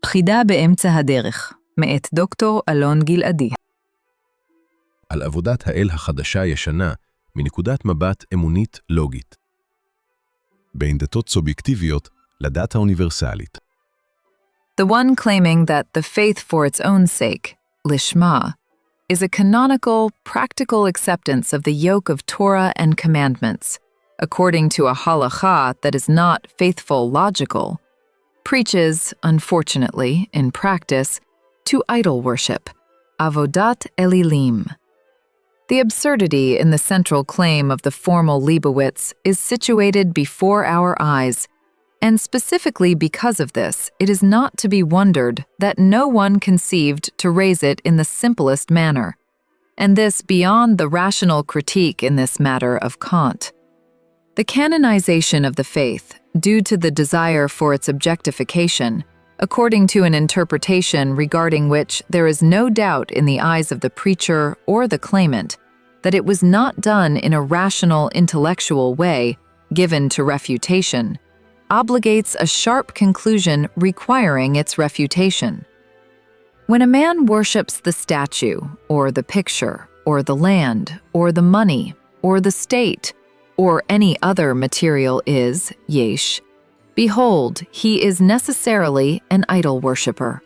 חידה באמצע הדרך, מאת דוקטור אלון גלעדי. על עבודת האל החדשה-ישנה מנקודת מבט אמונית לוגית. בין דתות סובייקטיביות לדת האוניברסלית. The one claiming that the faith for its own sake, lishma, is a canonical, practical acceptance of the yoke of Torah and commandments, according to a halacha that is not faithful logical, preaches, unfortunately, in practice, to idol worship, avodat elilim. The absurdity in the central claim of the formal Leibowitz is situated before our eyes, and specifically because of this, it is not to be wondered that no one conceived to raise it in the simplest manner, and this beyond the rational critique in this matter of Kant. The canonization of the faith, due to the desire for its objectification, according to an interpretation regarding which there is no doubt in the eyes of the preacher or the claimant, that it was not done in a rational intellectual way, given to refutation, obligates a sharp conclusion requiring its refutation. When a man worships the statue, or the picture, or the land, or the money, or the state, or any other material is, yesh, behold, he is necessarily an idol worshipper.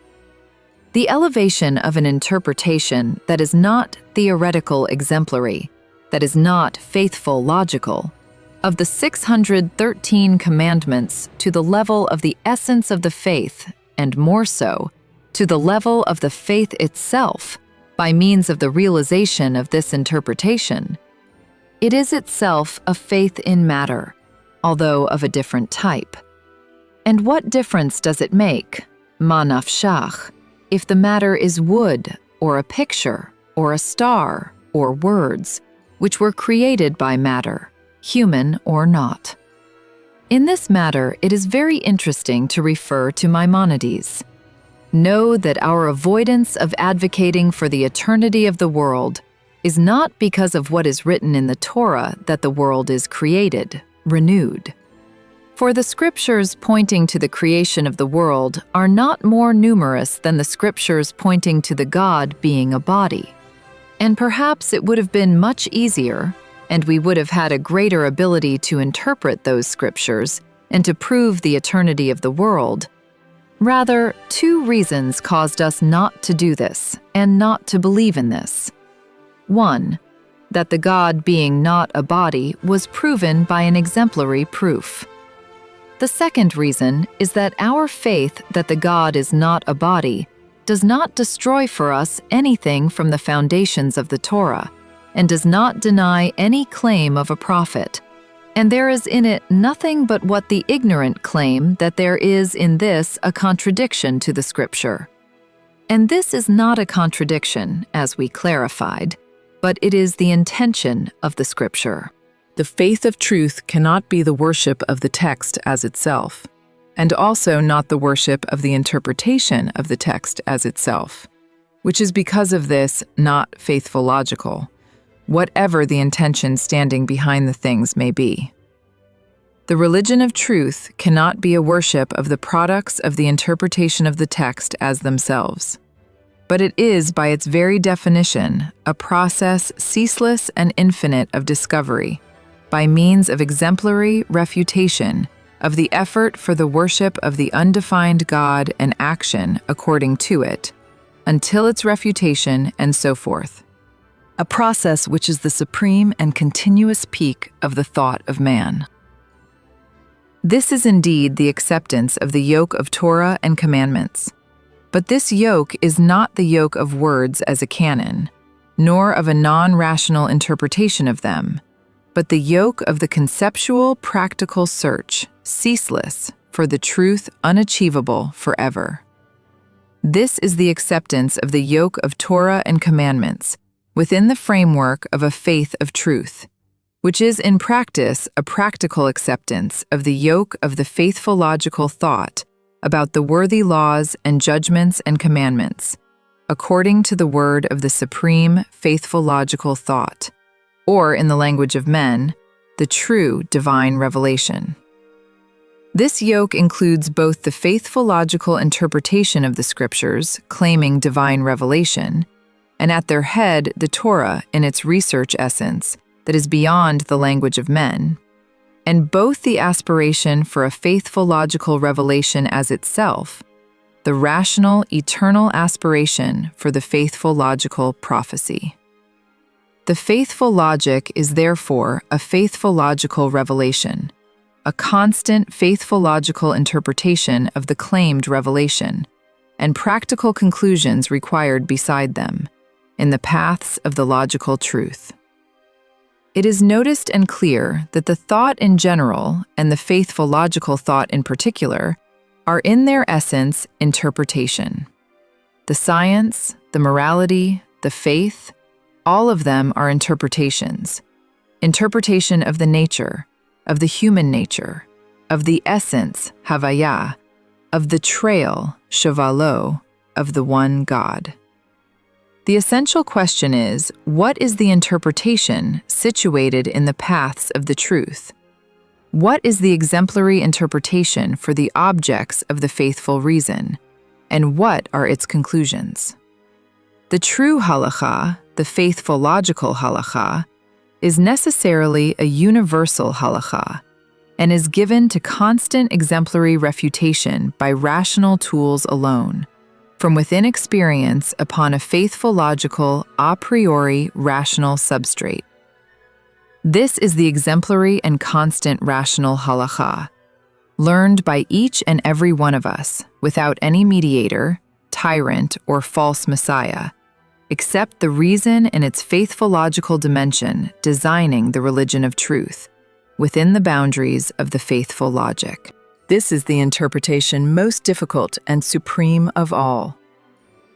The elevation of an interpretation that is not theoretical exemplary, that is not faithful logical, of the 613 commandments to the level of the essence of the faith, and more so, to the level of the faith itself, by means of the realization of this interpretation. It is itself a faith in matter, although of a different type. And what difference does it make, ma nafshach, if the matter is wood, or a picture, or a star, or words, which were created by matter, human or not? In this matter, it is very interesting to refer to Maimonides. Know that our avoidance of advocating for the eternity of the world is not because of what is written in the Torah that the world is created, renewed. For the scriptures pointing to the creation of the world are not more numerous than the scriptures pointing to the God being a body. And perhaps it would have been much easier, and we would have had a greater ability to interpret those scriptures and to prove the eternity of the world. Rather, two reasons caused us not to do this and not to believe in this. One, that the God being not a body was proven by an exemplary proof. The second reason is that our faith that the God is not a body does not destroy for us anything from the foundations of the Torah, and does not deny any claim of a prophet, and there is in it nothing but what the ignorant claim that there is in this a contradiction to the Scripture. And this is not a contradiction, as we clarified, but it is the intention of the Scripture. The faith of truth cannot be the worship of the text as itself, and also not the worship of the interpretation of the text as itself, which is because of this not faithful logical, whatever the intention standing behind the things may be. The religion of truth cannot be a worship of the products of the interpretation of the text as themselves, but it is, by its very definition, a process ceaseless and infinite of discovery, by means of exemplary refutation of the effort for the worship of the undefined God and action according to it, until its refutation and so forth. A process which is the supreme and continuous peak of the thought of man. This is indeed the acceptance of the yoke of Torah and commandments. But this yoke is not the yoke of words as a canon, nor of a non-rational interpretation of them, but the yoke of the conceptual, practical search, ceaseless, for the truth unachievable forever. This is the acceptance of the yoke of Torah and commandments within the framework of a faith of truth, which is in practice a practical acceptance of the yoke of the faithful logical thought about the worthy laws and judgments and commandments, according to the word of the supreme faithful logical thought, or in the language of men, the true divine revelation. This yoke includes both the faithful logical interpretation of the scriptures, claiming divine revelation, and at their head the Torah in its research essence that is beyond the language of men, and both the aspiration for a faithful logical revelation as itself, the rational, eternal aspiration for the faithful logical prophecy. The faithful logic is therefore a faithful logical revelation, a constant faithful logical interpretation of the claimed revelation, and practical conclusions required beside them, in the paths of the logical truth. It is noticed and clear that the thought in general and the faithful logical thought in particular are in their essence interpretation. The science, the morality, the faith, all of them are interpretations. Interpretation of the nature, of the human nature, of the essence, havaya, of the trail, shavalo, of the one God. The essential question is, what is the interpretation situated in the paths of the truth? What is the exemplary interpretation for the objects of the faithful reason, and what are its conclusions? The true halakha, the faithful logical halakha, is necessarily a universal halakha, and is given to constant exemplary refutation by rational tools alone, from within experience upon a faithful logical a priori rational substrate. This is the exemplary and constant rational halakha, learned by each and every one of us, without any mediator, tyrant, or false messiah, except the reason in its faithful logical dimension designing the religion of truth, within the boundaries of the faithful logic. This is the interpretation most difficult and supreme of all,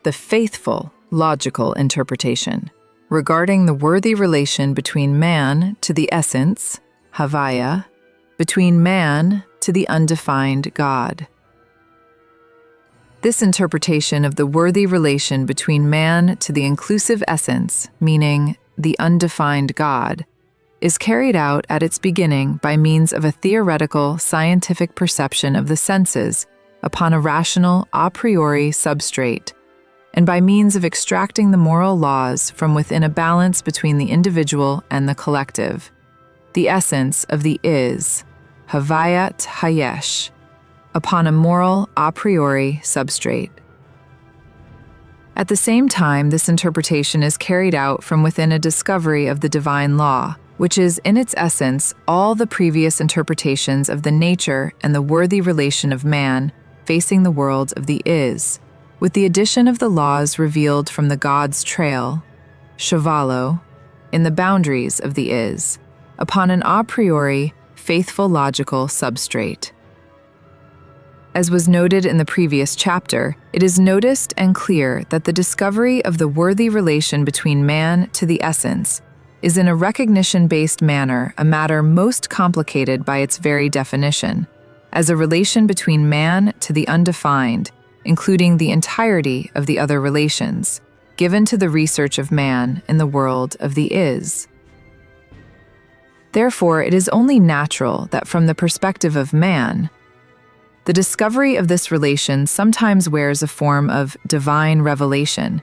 the faithful logical interpretation, regarding the worthy relation between man to the essence, havaya, between man to the undefined God. This interpretation of the worthy relation between man to the inclusive essence, meaning the undefined God, is carried out at its beginning by means of a theoretical scientific perception of the senses upon a rational a priori substrate, and by means of extracting the moral laws from within a balance between the individual and the collective, the essence of the is, havayat hayesh, upon a moral a priori substrate. At the same time, this interpretation is carried out from within a discovery of the divine law, which is in its essence all the previous interpretations of the nature and the worthy relation of man facing the world of the is, with the addition of the laws revealed from the God's trail, shavalo, in the boundaries of the is, upon an a priori, faithful logical substrate. As was noted in the previous chapter, it is noticed and clear that the discovery of the worthy relation between man to the essence is in a recognition-based manner a matter most complicated by its very definition, as a relation between man to the undefined, including the entirety of the other relations, given to the research of man in the world of the is. Therefore, it is only natural that from the perspective of man, the discovery of this relation sometimes wears a form of divine revelation,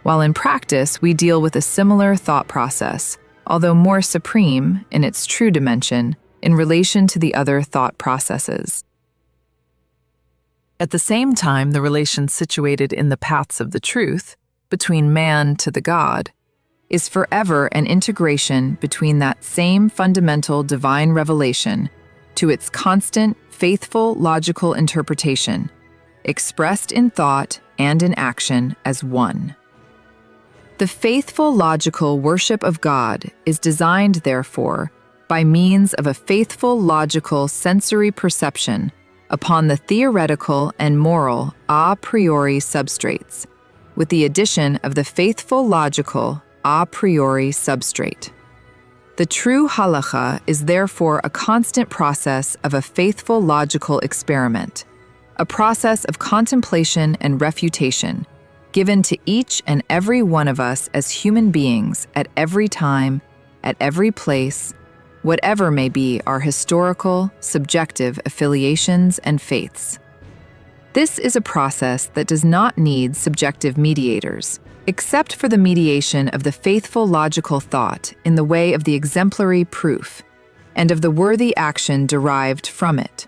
while in practice we deal with a similar thought process, although more supreme in its true dimension in relation to the other thought processes. At the same time, the relation situated in the paths of the truth, between man to the God, is forever an integration between that same fundamental divine revelation to its constant, faithful, logical interpretation, expressed in thought and in action as one. The faithful, logical worship of God is designed, therefore, by means of a faithful, logical sensory perception upon the theoretical and moral a priori substrates, with the addition of the faithful, logical a priori substrate. The true halakha is therefore a constant process of a faithful logical experiment, a process of contemplation and refutation, given to each and every one of us as human beings at every time, at every place, whatever may be our historical, subjective affiliations and faiths. This is a process that does not need subjective mediators, except for the mediation of the faithful logical thought in the way of the exemplary proof, and of the worthy action derived from it.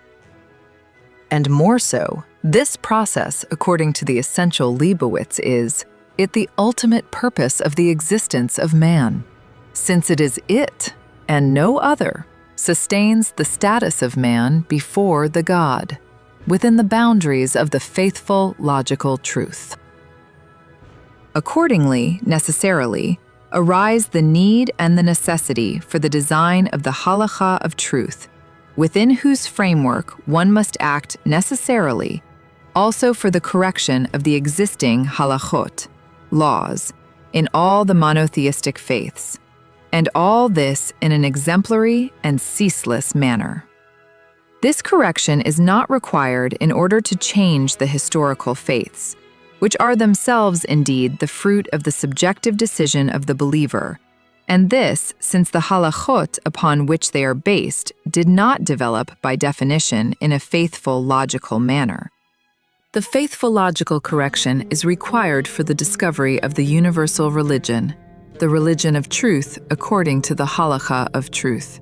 And more so, this process, according to the essential Leibowitz, is the ultimate purpose of the existence of man, since it is it, and no other, sustains the status of man before the God, within the boundaries of the faithful logical truth. Accordingly, necessarily, arise the need and the necessity for the design of the halakha of truth, within whose framework one must act necessarily, also for the correction of the existing halachot, laws, in all the monotheistic faiths, and all this in an exemplary and ceaseless manner. This correction is not required in order to change the historical faiths, which are themselves indeed the fruit of the subjective decision of the believer, and this since the halachot upon which they are based did not develop by definition in a faithful logical manner. The faithful logical correction is required for the discovery of the universal religion, the religion of truth according to the halakha of truth,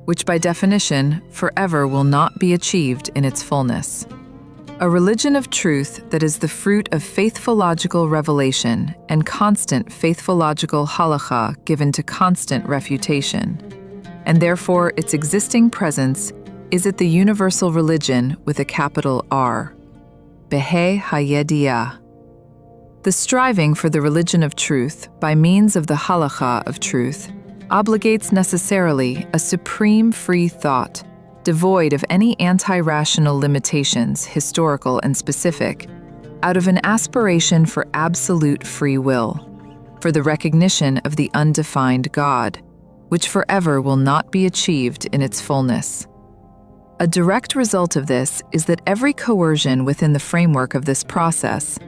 which by definition forever will not be achieved in its fullness. A religion of truth that is the fruit of faithful logical revelation and constant faithful logical halakha given to constant refutation, and therefore its existing presence is it the universal religion with a capital R, Behe Hayediyah. The striving for the religion of truth by means of the halakha of truth obligates necessarily a supreme free thought, devoid of any anti-rational limitations, historical and specific, out of an aspiration for absolute free will, for the recognition of the undefined God, which forever will not be achieved in its fullness. A direct result of this is that every coercion within the framework of this process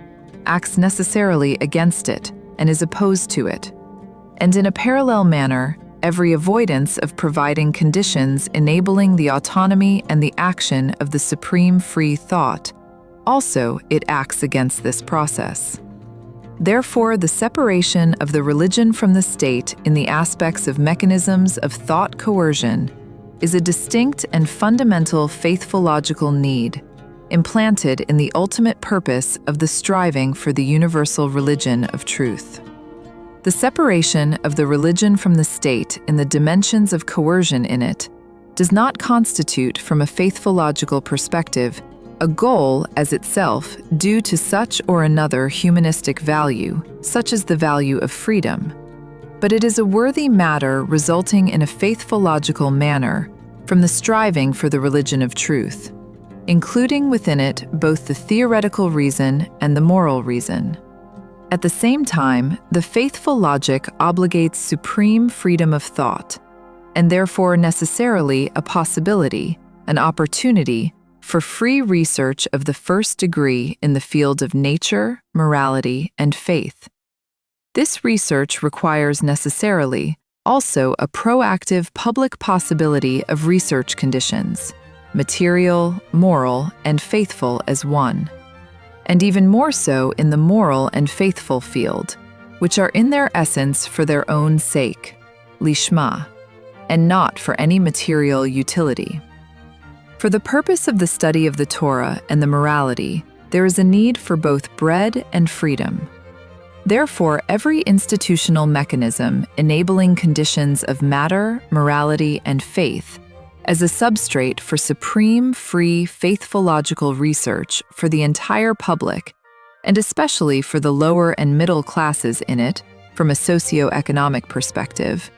acts necessarily against it and is opposed to it, and in a parallel manner, every avoidance of providing conditions enabling the autonomy and the action of the supreme free thought, also it acts against this process. Therefore, the separation of the religion from the state in the aspects of mechanisms of thought coercion is a distinct and fundamental faithful logical need, implanted in the ultimate purpose of the striving for the universal religion of truth. The separation of the religion from the state in the dimensions of coercion in it does not constitute, from a faithful logical perspective, a goal as itself due to such or another humanistic value, such as the value of freedom, but it is a worthy matter resulting in a faithful logical manner from the striving for the religion of truth, including within it both the theoretical reason and the moral reason. At the same time, the faithful logic obligates supreme freedom of thought, and therefore necessarily a possibility, an opportunity, for free research of the first degree in the field of nature, morality, and faith. This research requires necessarily also a proactive public possibility of research conditions, material, moral, and faithful as one, and even more so in the moral and faithful field, which are in their essence for their own sake, lishma, and not for any material utility. For the purpose of the study of the Torah and the morality, there is a need for both bread and freedom. Therefore, every institutional mechanism enabling conditions of matter, morality, and faith as a substrate for supreme, free, faithful logical research for the entire public, and especially for the lower and middle classes in it, from a socio-economic perspective,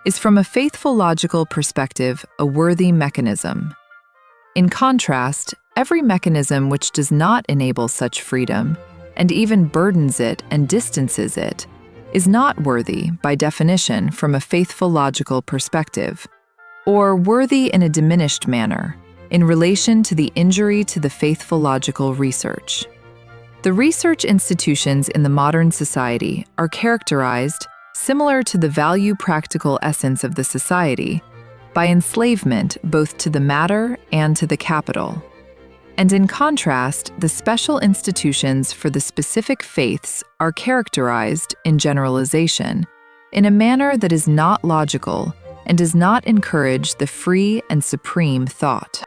is from a faithful logical perspective a worthy mechanism. In contrast, every mechanism which does not enable such freedom, and even burdens it and distances it, is not worthy by definition from a faithful logical perspective, or worthy in a diminished manner, in relation to the injury to the faithful logical research. The research institutions in the modern society are characterized, similar to the value practical essence of the society, by enslavement both to the matter and to the capital. And in contrast, the special institutions for the specific faiths are characterized, in generalization, in a manner that is not logical and does not encourage the free and supreme thought.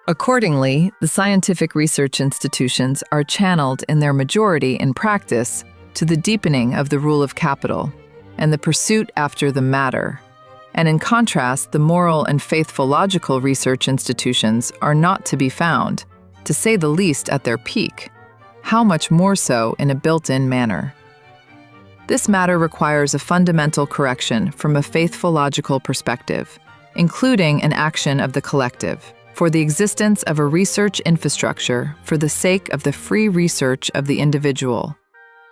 Accordingly, the scientific research institutions are channeled in their majority in practice to the deepening of the rule of capital and the pursuit after the matter. And in contrast, the moral and faithful logical research institutions are not to be found, to say the least, at their peak, how much more so in a built-in manner. This matter requires a fundamental correction from a faithful logical perspective, including an action of the collective, for the existence of a research infrastructure for the sake of the free research of the individual,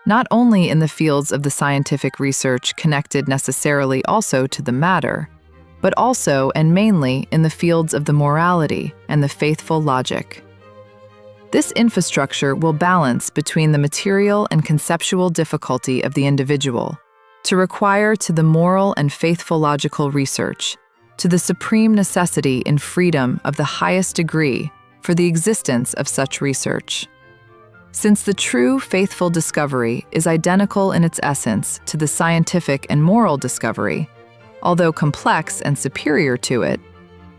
not only in the fields of the scientific research connected necessarily also to the matter, but also and mainly in the fields of the morality and the faithful logic. This infrastructure will balance between the material and conceptual difficulty of the individual, to require to the moral and faithful logical research, to the supreme necessity in freedom of the highest degree for the existence of such research. Since the true faithful discovery is identical in its essence to the scientific and moral discovery, although complex and superior to it,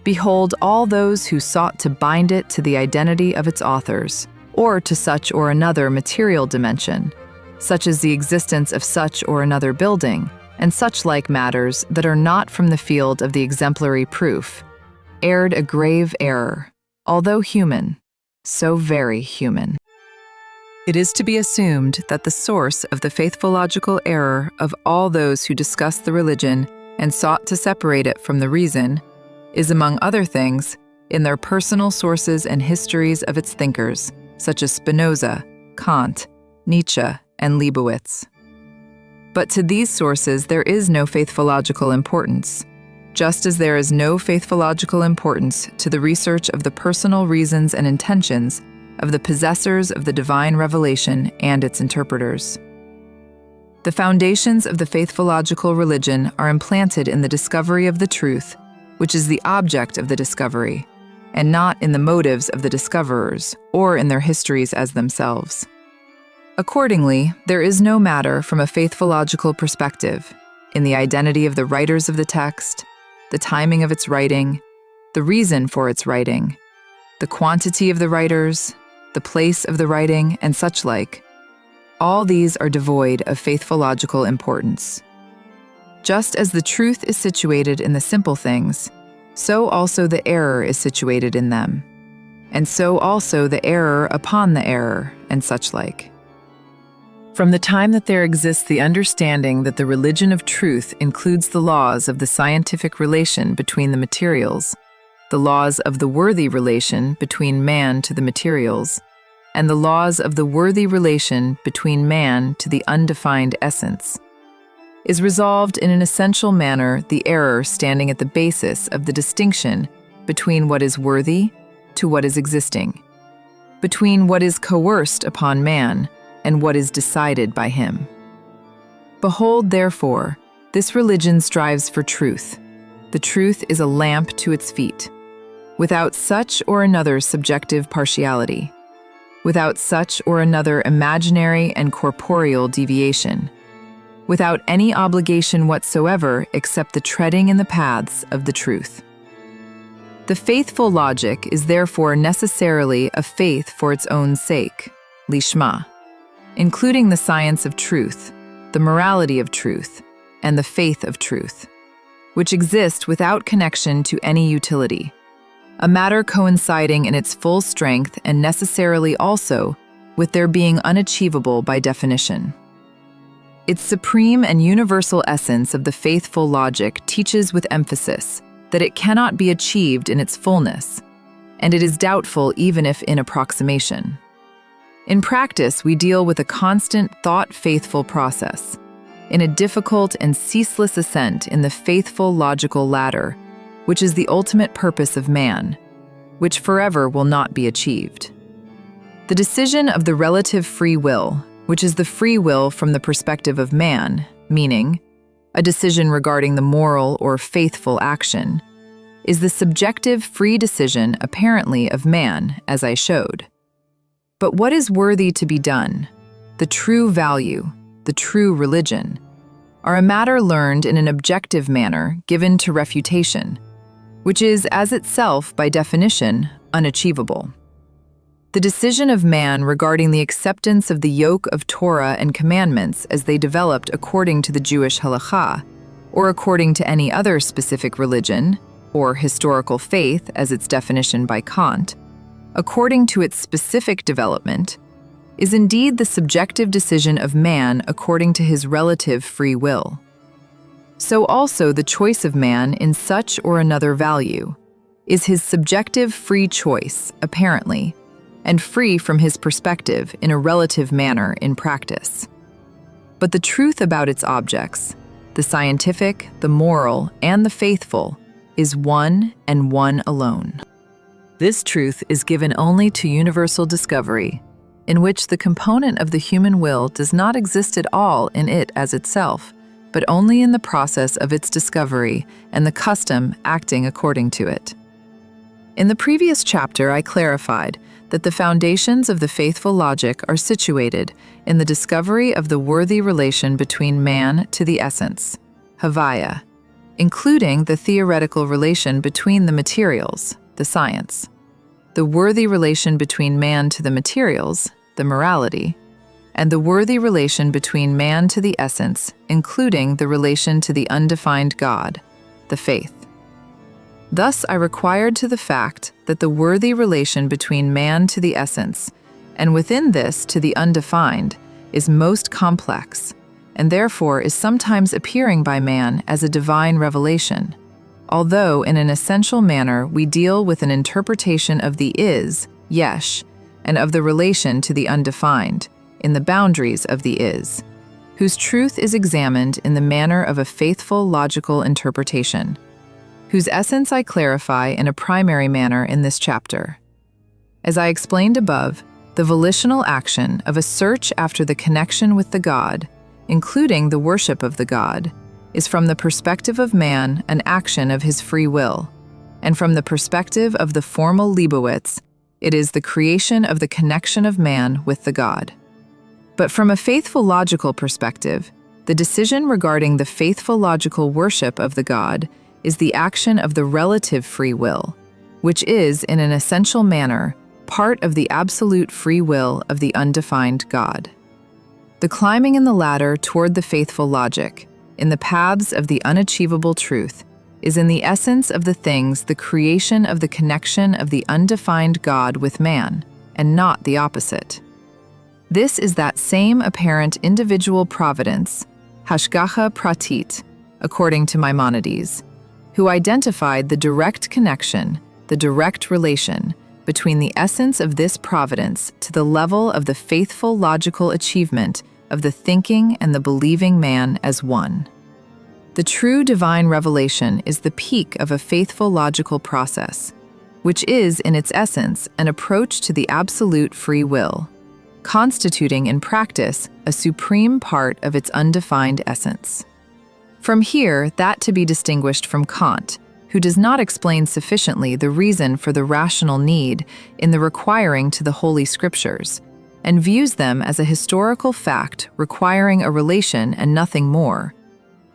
behold all those who sought to bind it to the identity of its authors, or to such or another material dimension, such as the existence of such or another building, and such like matters that are not from the field of the exemplary proof, erred a grave error, although human, so very human. It is to be assumed that the source of the faithful logical error of all those who discuss the religion and sought to separate it from the reason is, among other things, in their personal sources and histories of its thinkers, such as Spinoza, Kant, Nietzsche, and Leibowitz. But to these sources there is no faithful logical importance, just as there is no faithful logical importance to the research of the personal reasons and intentions of the possessors of the divine revelation and its interpreters. The foundations of the faithful logical religion are implanted in the discovery of the truth, which is the object of the discovery, and not in the motives of the discoverers or in their histories as themselves. Accordingly, there is no matter from a faithful logical perspective in the identity of the writers of the text, the timing of its writing, the reason for its writing, the quantity of the writers, the place of the writing, and such like. All these are devoid of faithful logical importance. Just as the truth is situated in the simple things, so also the error is situated in them, and so also the error upon the error, and such like. From the time that there exists the understanding that the religion of truth includes the laws of the scientific relation between the materials, the laws of the worthy relation between man to the materials, and the laws of the worthy relation between man to the undefined essence, is resolved in an essential manner the error standing at the basis of the distinction between what is worthy to what is existing, between what is coerced upon man and what is decided by him. Behold, therefore, this religion strives for truth. The truth is a lamp to its feet, without such or another subjective partiality, without such or another imaginary and corporeal deviation, without any obligation whatsoever except the treading in the paths of the truth. The faithful logic is therefore necessarily a faith for its own sake, lishma, including the science of truth, the morality of truth, and the faith of truth, which exist without connection to any utility, a matter coinciding in its full strength and necessarily also with their being unachievable by definition. Its supreme and universal essence of the faithful logic teaches with emphasis that it cannot be achieved in its fullness, and it is doubtful even if in approximation. In practice, we deal with a constant thought-faithful process, in a difficult and ceaseless ascent in the faithful logical ladder, which is the ultimate purpose of man, which forever will not be achieved. The decision of the relative free will, which is the free will from the perspective of man, meaning, a decision regarding the moral or faithful action, is the subjective free decision apparently of man, as I showed. But what is worthy to be done, the true value, the true religion, are a matter learned in an objective manner given to refutation, which is as itself, by definition, unachievable. The decision of man regarding the acceptance of the yoke of Torah and commandments as they developed according to the Jewish halakha, or according to any other specific religion, or historical faith as its definition by Kant, according to its specific development, is indeed the subjective decision of man according to his relative free will. So also the choice of man in such or another value is his subjective free choice, apparently, and free from his perspective in a relative manner in practice. But the truth about its objects, the scientific, the moral, and the faithful, is one and one alone. This truth is given only to universal discovery, in which the component of the human will does not exist at all in it as itself, but only in the process of its discovery and the custom acting according to it. In the previous chapter, I clarified that the foundations of the faithful logic are situated in the discovery of the worthy relation between man to the essence, Havaya, including the theoretical relation between the materials, the science, the worthy relation between man to the materials, the morality, and the worthy relation between man to the essence, including the relation to the undefined God, the faith. Thus I required to the fact that the worthy relation between man to the essence, and within this to the undefined, is most complex, and therefore is sometimes appearing by man as a divine revelation, although in an essential manner we deal with an interpretation of the is, yesh, and of the relation to the undefined, in the boundaries of the is, whose truth is examined in the manner of a faithful logical interpretation, whose essence I clarify in a primary manner in this chapter. As I explained above, the volitional action of a search after the connection with the God, including the worship of the God, is from the perspective of man an action of his free will, and from the perspective of the formal Leibowitz, it is the creation of the connection of man with the God. But from a faithful logical perspective, the decision regarding the faithful logical worship of the God is the action of the relative free will, which is, in an essential manner, part of the absolute free will of the undefined God. The climbing in the ladder toward the faithful logic, in the paths of the unachievable truth, is in the essence of the things the creation of the connection of the undefined God with man, and not the opposite. This is that same apparent individual providence, hashgacha pratit, according to Maimonides, who identified the direct connection, the direct relation, between the essence of this providence to the level of the faithful logical achievement of the thinking and the believing man as one. The true divine revelation is the peak of a faithful logical process, which is, in its essence, an approach to the absolute free will, constituting in practice a supreme part of its undefined essence. From here, that to be distinguished from Kant, who does not explain sufficiently the reason for the rational need in the requiring to the Holy Scriptures, and views them as a historical fact requiring a relation and nothing more.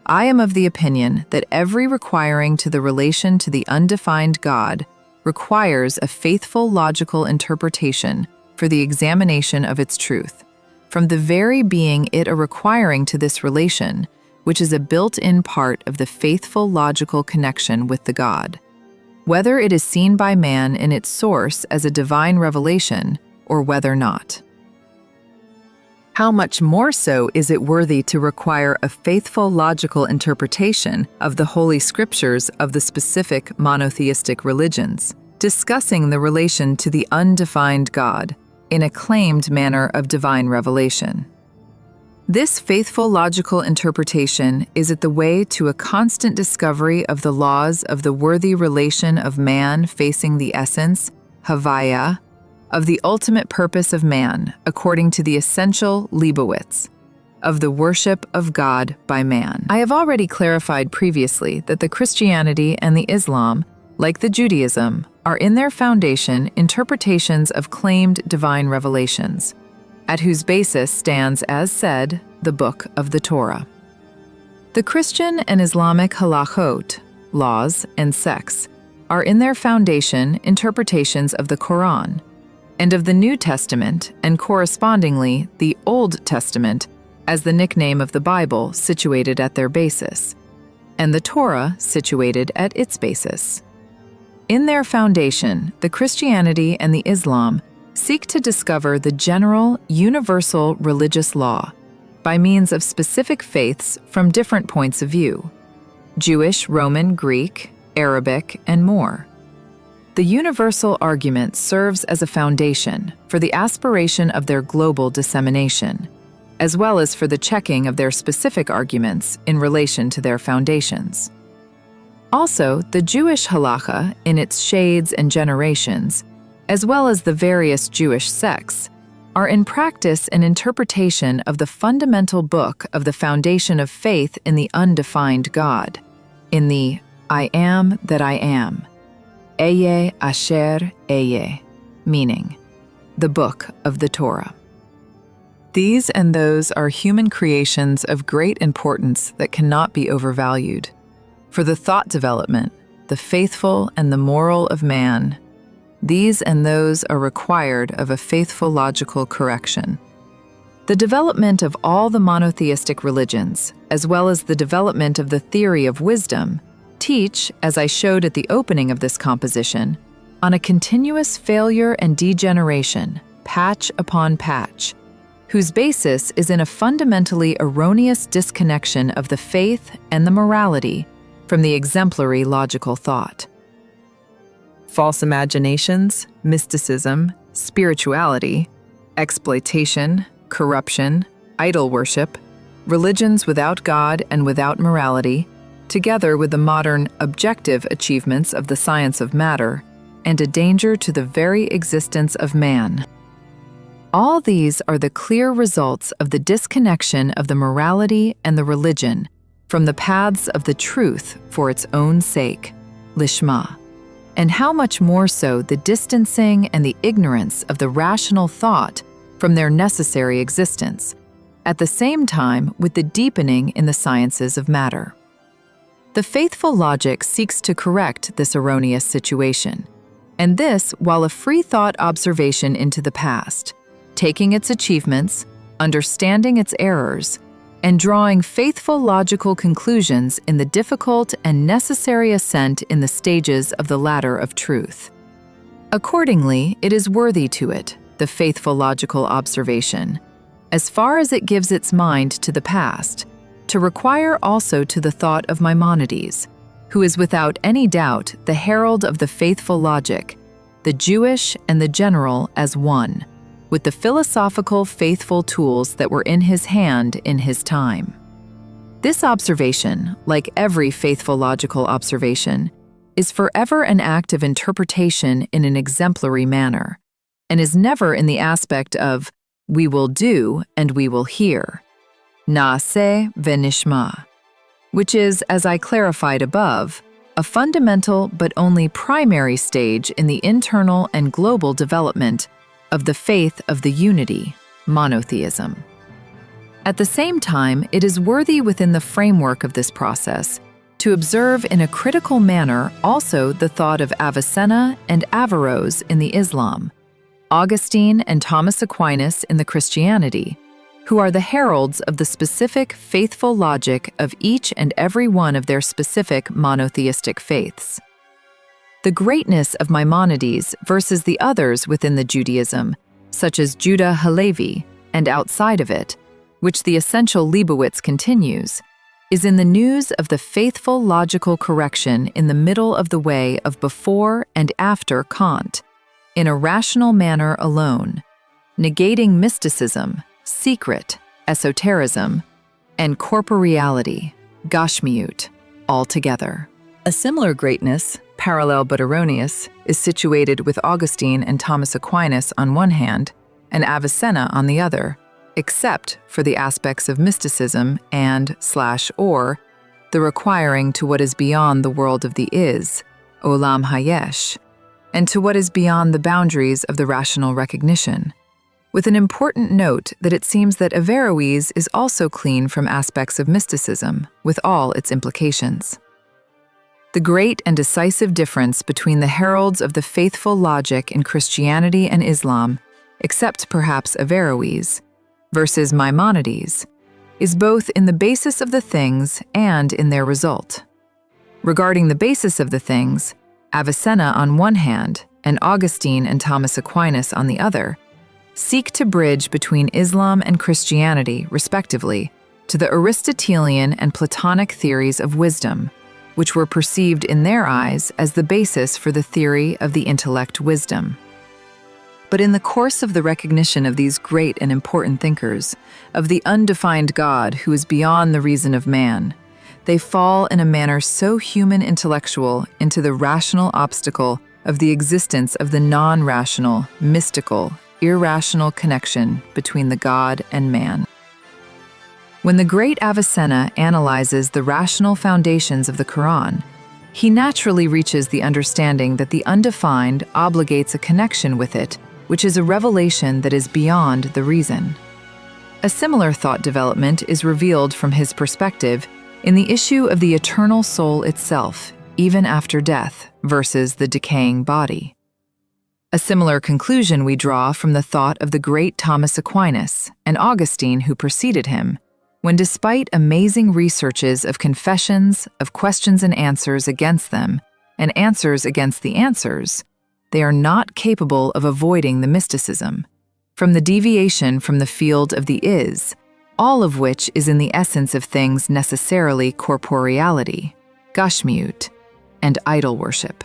I am of the opinion that every requiring to the relation to the undefined God requires a faithful logical interpretation for the examination of its truth, from the very being it a requiring to this relation, which is a built-in part of the faithful logical connection with the God, whether it is seen by man in its source as a divine revelation or whether not. How much more so is it worthy to require a faithful logical interpretation of the Holy Scriptures of the specific monotheistic religions, discussing the relation to the undefined God in a claimed manner of divine revelation. This faithful logical interpretation is the way to a constant discovery of the laws of the worthy relation of man facing the essence, Havaya, of the ultimate purpose of man, according to the essential Leibowitz, of the worship of God by man. I have already clarified previously that the Christianity and the Islam, like the Judaism, are in their foundation interpretations of claimed divine revelations, at whose basis stands, as said, the book of the Torah. The Christian and Islamic halachot, laws and sects, are in their foundation interpretations of the Quran, and of the New Testament, and correspondingly the Old Testament as the nickname of the Bible situated at their basis, and the Torah situated at its basis. In their foundation, the Christianity and the Islam seek to discover the general, universal religious law by means of specific faiths from different points of view: Jewish, Roman, Greek, Arabic, and more. The universal argument serves as a foundation for the aspiration of their global dissemination, as well as for the checking of their specific arguments in relation to their foundations. Also, the Jewish halakha, in its shades and generations, as well as the various Jewish sects, are in practice an interpretation of the fundamental book of the foundation of faith in the undefined God, in the I am that I am, Eye Asher Eye, meaning the book of the Torah. These and those are human creations of great importance that cannot be overvalued. For the thought development, the faithful and the moral of man, these and those are required of a faithful logical correction. The development of all the monotheistic religions, as well as the development of the theory of wisdom, teach, as I showed at the opening of this composition, on a continuous failure and degeneration, patch upon patch, whose basis is in a fundamentally erroneous disconnection of the faith and the morality from the exemplary logical thought. False imaginations, mysticism, spirituality, exploitation, corruption, idol worship, religions without God and without morality, together with the modern objective achievements of the science of matter, and a danger to the very existence of man. All these are the clear results of the disconnection of the morality and the religion from the paths of the truth for its own sake, lishma, and how much more so the distancing and the ignorance of the rational thought from their necessary existence, at the same time with the deepening in the sciences of matter. The faithful logic seeks to correct this erroneous situation, and this while a free thought observation into the past, taking its achievements, understanding its errors, and drawing faithful logical conclusions in the difficult and necessary ascent in the stages of the ladder of truth. Accordingly, it is worthy to it, the faithful logical observation, as far as it gives its mind to the past, to require also to the thought of Maimonides, who is without any doubt the herald of the faithful logic, the Jewish and the general as one, with the philosophical faithful tools that were in his hand in his time. This observation, like every faithful logical observation, is forever an act of interpretation in an exemplary manner, and is never in the aspect of we will do and we will hear, naaseh v'nishma, which is, as I clarified above, a fundamental but only primary stage in the internal and global development of the faith of the unity, monotheism. At the same time, it is worthy within the framework of this process to observe in a critical manner also the thought of Avicenna and Averroes in the Islam, Augustine and Thomas Aquinas in the Christianity, who are the heralds of the specific faithful logic of each and every one of their specific monotheistic faiths. The greatness of Maimonides versus the others within the Judaism, such as Judah Halevi, and outside of it, which the essential Leibowitz continues, is in the news of the faithful logical correction in the middle of the way of before and after Kant, in a rational manner alone, negating mysticism, secret, esotericism, and corporeality, gashmiut, altogether. A similar greatness, parallel but erroneous, is situated with Augustine and Thomas Aquinas on one hand, and Avicenna on the other, except for the aspects of mysticism and/or the requiring to what is beyond the world of the is, olam hayesh, and to what is beyond the boundaries of the rational recognition, with an important note that it seems that Averroes is also clean from aspects of mysticism, with all its implications. The great and decisive difference between the heralds of the faithful logic in Christianity and Islam, except perhaps Averroes, versus Maimonides, is both in the basis of the things and in their result. Regarding the basis of the things, Avicenna on one hand, and Augustine and Thomas Aquinas on the other, seek to bridge between Islam and Christianity, respectively, to the Aristotelian and Platonic theories of wisdom, which were perceived in their eyes as the basis for the theory of the intellect wisdom. But in the course of the recognition of these great and important thinkers, of the undefined God who is beyond the reason of man, they fall in a manner so human intellectual into the rational obstacle of the existence of the non-rational, mystical, irrational connection between the God and man. When the great Avicenna analyzes the rational foundations of the Quran, he naturally reaches the understanding that the undefined obligates a connection with it, which is a revelation that is beyond the reason. A similar thought development is revealed from his perspective in the issue of the eternal soul itself, even after death, versus the decaying body. A similar conclusion we draw from the thought of the great Thomas Aquinas and Augustine who preceded him, when despite amazing researches of confessions, of questions and answers against them, and answers against the answers, they are not capable of avoiding the mysticism, from the deviation from the field of the is, all of which is in the essence of things necessarily corporeality, gashmiut, and idol worship.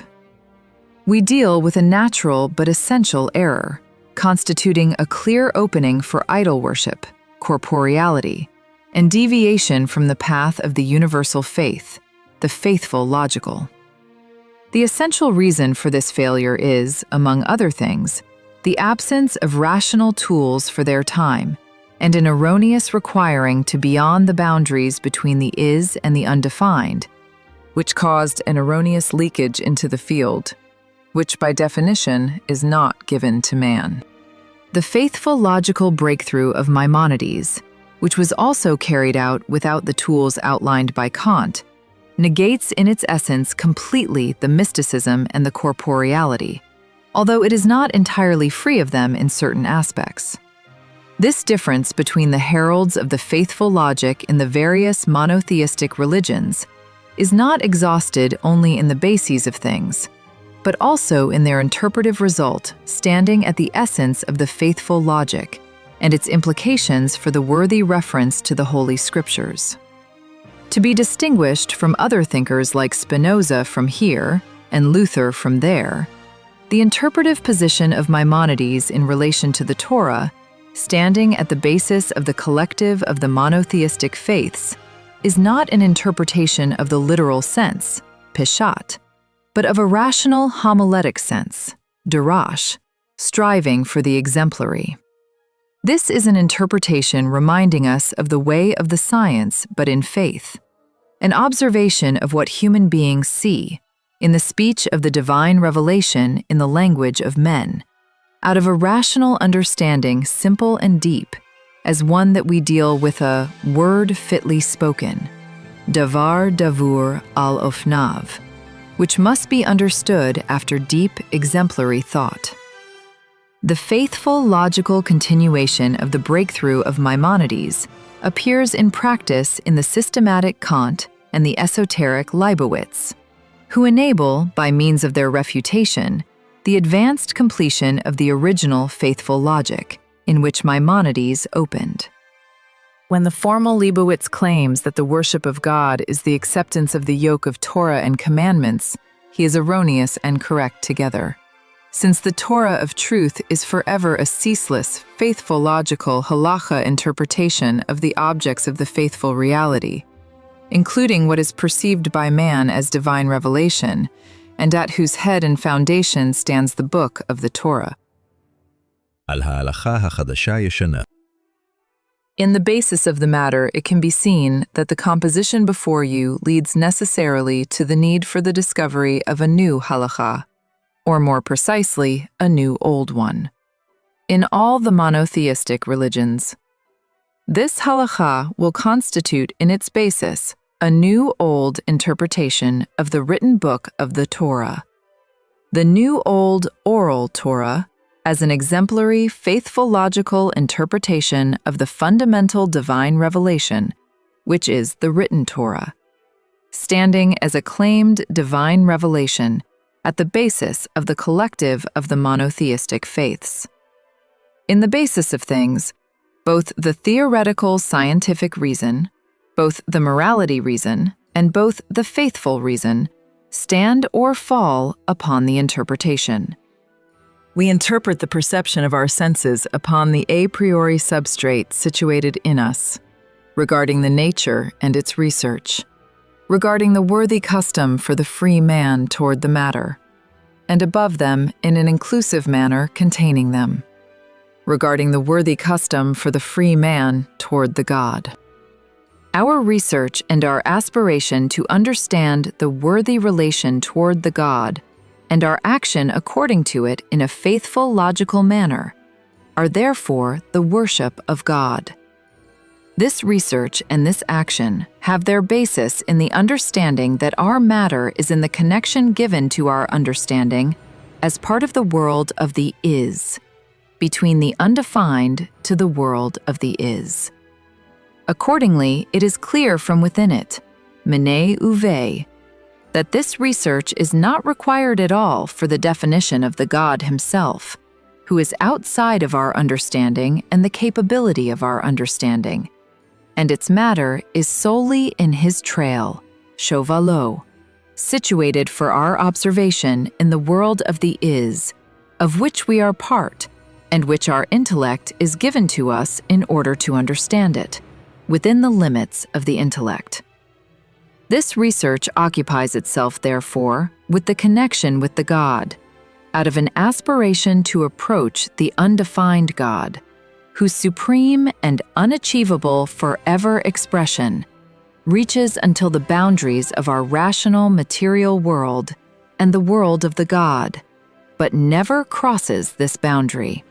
We deal with a natural but essential error, constituting a clear opening for idol worship, corporeality, and deviation from the path of the universal faith, the faithful logical. The essential reason for this failure is, among other things, the absence of rational tools for their time, and an erroneous requiring to beyond the boundaries between the is and the undefined, which caused an erroneous leakage into the field, which by definition is not given to man. The faithful logical breakthrough of Maimonides, which was also carried out without the tools outlined by Kant, negates in its essence completely the mysticism and the corporeality, although it is not entirely free of them in certain aspects. This difference between the heralds of the faithful logic in the various monotheistic religions is not exhausted only in the bases of things, but also in their interpretive result standing at the essence of the faithful logic and its implications for the worthy reference to the Holy Scriptures. To be distinguished from other thinkers like Spinoza from here and Luther from there, the interpretive position of Maimonides in relation to the Torah, standing at the basis of the collective of the monotheistic faiths, is not an interpretation of the literal sense, pishat, but of a rational homiletic sense, darash, striving for the exemplary. This is an interpretation reminding us of the way of the science, but in faith, an observation of what human beings see, in the speech of the divine revelation in the language of men, out of a rational understanding simple and deep, as one that we deal with a word fitly spoken, davar davur al ofnav, which must be understood after deep exemplary thought. The faithful logical continuation of the breakthrough of Maimonides appears in practice in the systematic Kant and the esoteric Leibowitz, who enable, by means of their refutation, the advanced completion of the original faithful logic, in which Maimonides opened. When the formal Leibowitz claims that the worship of God is the acceptance of the yoke of Torah and commandments, he is erroneous and correct together. Since the Torah of truth is forever a ceaseless, faithful logical halacha interpretation of the objects of the faithful reality, including what is perceived by man as divine revelation, and at whose head and foundation stands the book of the Torah. על ההלכה החדשה ישנה. In the basis of the matter, it can be seen that the composition before you leads necessarily to the need for the discovery of a new halakha, or more precisely, a new old one. In all the monotheistic religions, this halakha will constitute in its basis a new old interpretation of the written book of the Torah. The new old oral Torah as an exemplary, faithful logical interpretation of the fundamental divine revelation, which is the written Torah, standing as a claimed divine revelation at the basis of the collective of the monotheistic faiths. In the basis of things, both the theoretical scientific reason, both the morality reason, and both the faithful reason stand or fall upon the interpretation. We interpret the perception of our senses upon the a priori substrate situated in us, regarding the nature and its research, regarding the worthy custom for the free man toward the matter, and above them in an inclusive manner containing them, regarding the worthy custom for the free man toward the God. Our research and our aspiration to understand the worthy relation toward the God and our action according to it in a faithful, logical manner are therefore the worship of God. This research and this action have their basis in the understanding that our matter is in the connection given to our understanding as part of the world of the is, between the undefined to the world of the is. Accordingly, it is clear from within it, mene uve, that this research is not required at all for the definition of the God himself, who is outside of our understanding and the capability of our understanding, and its matter is solely in his trail, shovalo, situated for our observation in the world of the is, of which we are part, and which our intellect is given to us in order to understand it, within the limits of the intellect. This research occupies itself, therefore, with the connection with the God, out of an aspiration to approach the undefined God, whose supreme and unachievable forever expression reaches until the boundaries of our rational material world and the world of the God, but never crosses this boundary.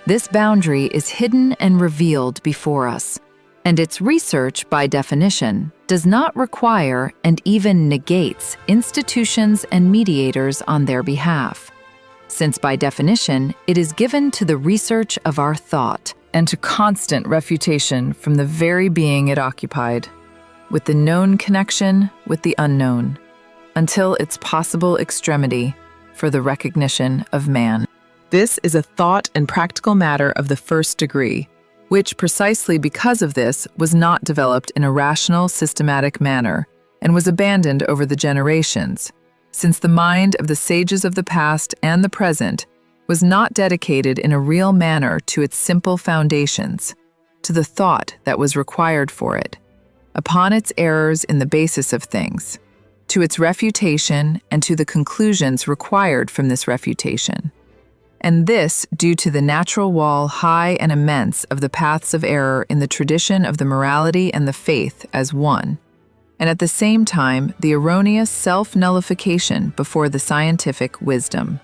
This boundary is hidden and revealed before us, and its research, by definition, does not require and even negates institutions and mediators on their behalf, since by definition it is given to the research of our thought and to constant refutation from the very being it occupied, with the known connection with the unknown, until its possible extremity for the recognition of man. This is a thought and practical matter of the first degree, which precisely because of this was not developed in a rational, systematic manner, and was abandoned over the generations, since the mind of the sages of the past and the present was not dedicated in a real manner to its simple foundations, to the thought that was required for it, upon its errors in the basis of things, to its refutation and to the conclusions required from this refutation. And this due to the natural wall high and immense of the paths of error in the tradition of the morality and the faith as one, and at the same time the erroneous self-nullification before the scientific wisdom.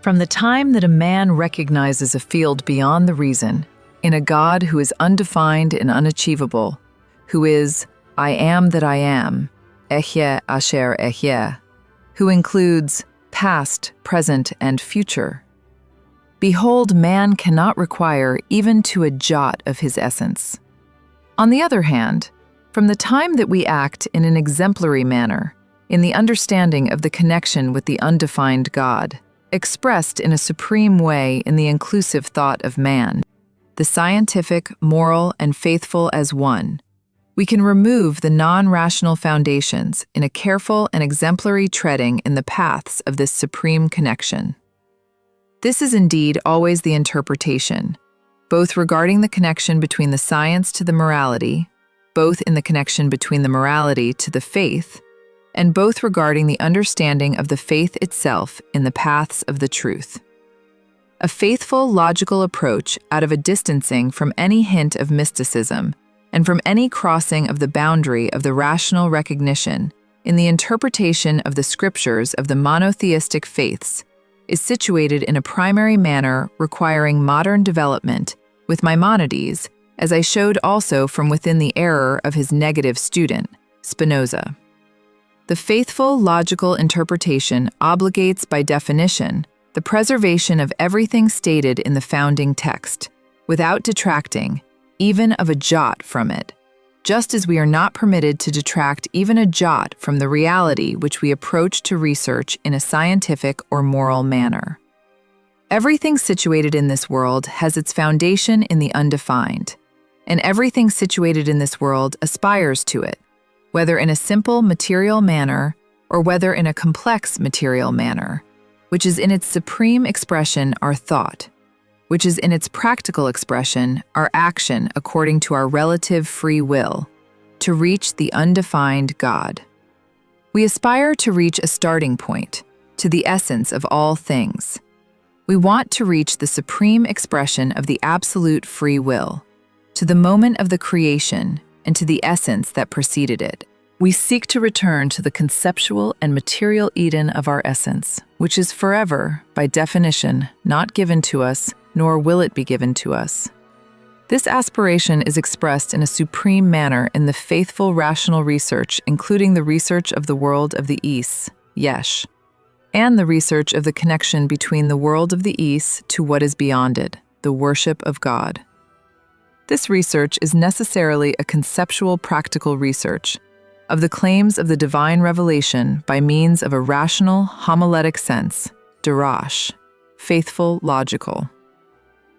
From the time that a man recognizes a field beyond the reason, in a God who is undefined and unachievable, who is, I am that I am, Ehyeh asher ehyeh, who includes past, present, and future, behold, man cannot require even to a jot of his essence. On the other hand, from the time that we act in an exemplary manner, in the understanding of the connection with the undefined God, expressed in a supreme way in the inclusive thought of man, the scientific, moral, and faithful as one, we can remove the non-rational foundations in a careful and exemplary treading in the paths of this supreme connection. This is indeed always the interpretation, both regarding the connection between the science to the morality, both in the connection between the morality to the faith, and both regarding the understanding of the faith itself in the paths of the truth. a faithful, logical approach out of a distancing from any hint of mysticism and from any crossing of the boundary of the rational recognition in the interpretation of the scriptures of the monotheistic faiths, is situated in a primary manner requiring modern development with Maimonides, as I showed also from within the error of his negative student, Spinoza. The faithful logical interpretation obligates by definition the preservation of everything stated in the founding text, without detracting, even of a jot from it, just as we are not permitted to detract even a jot from the reality which we approach to research in a scientific or moral manner. Everything situated in this world has its foundation in the undefined, and everything situated in this world aspires to it, whether in a simple material manner or whether in a complex material manner, which is in its supreme expression our thought, which is in its practical expression our action according to our relative free will, to reach the undefined God. We aspire to reach a starting point, to the essence of all things. We want to reach the supreme expression of the absolute free will, to the moment of the creation and to the essence that preceded it. We seek to return to the conceptual and material Eden of our essence, which is forever, by definition, not given to us, nor will it be given to us. This aspiration is expressed in a supreme manner in the faithful rational research, including the research of the world of the East, Yesh, and the research of the connection between the world of the East to what is beyond it, the worship of God. This research is necessarily a conceptual practical research of the claims of the divine revelation by means of a rational homiletic sense, darash, faithful logical.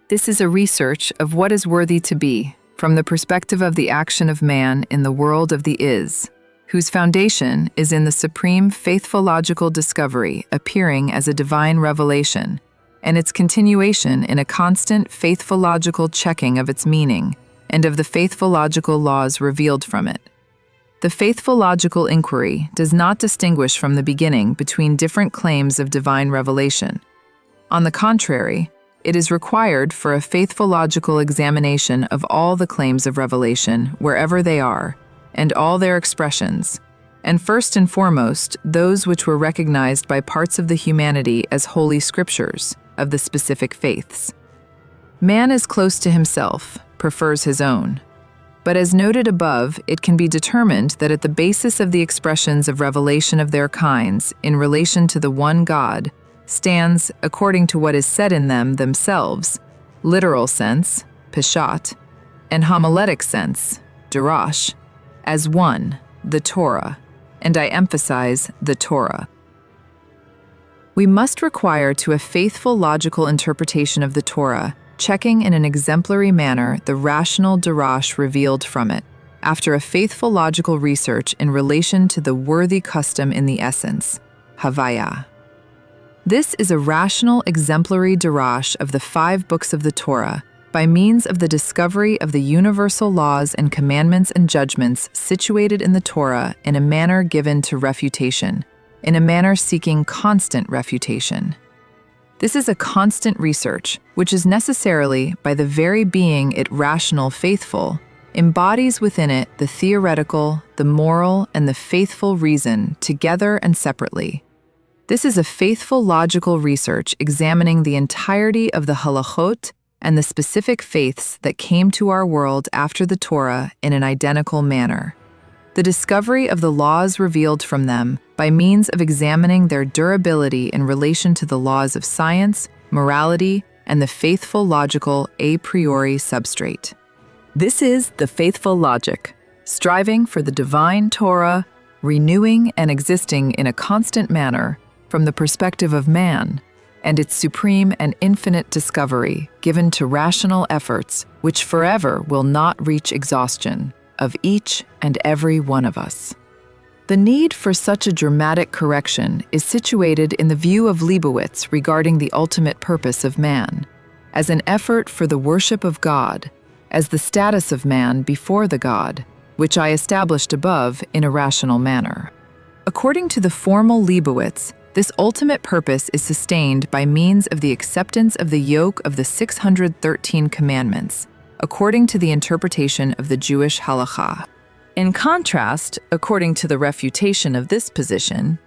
This is a research of what is worthy to be, from the perspective of the action of man in the world of the is, whose foundation is in the supreme faithful logical discovery appearing as a divine revelation, and its continuation in a constant faithful logical checking of its meaning and of the faithful logical laws revealed from it. The faithful logical inquiry does not distinguish from the beginning between different claims of divine revelation. On the contrary, it is required for a faithful logical examination of all the claims of revelation wherever they are, and all their expressions, and first and foremost those which were recognized by parts of the humanity as holy scriptures of the specific faiths. Man is close to himself, prefers his own. But as noted above, it can be determined that at the basis of the expressions of revelation of their kinds in relation to the one God stands, according to what is said in them themselves, literal sense, peshat, and homiletic sense, darash, as one, the Torah, and I emphasize the Torah. We must require to a faithful logical interpretation of the Torah, checking in an exemplary manner the rational darash revealed from it, after a faithful logical research in relation to the worthy custom in the essence, havaya. This is a rational exemplary darash of the 5 books of the Torah, by means of the discovery of the universal laws and commandments and judgments situated in the Torah in a manner given to refutation, in a manner seeking constant refutation. This is a constant research, which is necessarily, by the very being it rational faithful, embodies within it the theoretical, the moral, and the faithful reason together and separately. This is a faithful logical research examining the entirety of the halachot and the specific faiths that came to our world after the Torah in an identical manner. The discovery of the laws revealed from them by means of examining their durability in relation to the laws of science, morality, and the faithful logical a priori substrate. This is the faithful logic, striving for the divine Torah, renewing and existing in a constant manner from the perspective of man, and its supreme and infinite discovery given to rational efforts which forever will not reach exhaustion, of each and every one of us. The need for such a dramatic correction is situated in the view of Leibowitz regarding the ultimate purpose of man, as an effort for the worship of God, as the status of man before the God, which I established above in a rational manner. According to the formal Leibowitz, This ultimate purpose is sustained by means of the acceptance of the yoke of the 613 commandments, according to the interpretation of the Jewish halakha. In contrast, according to the refutation of this position,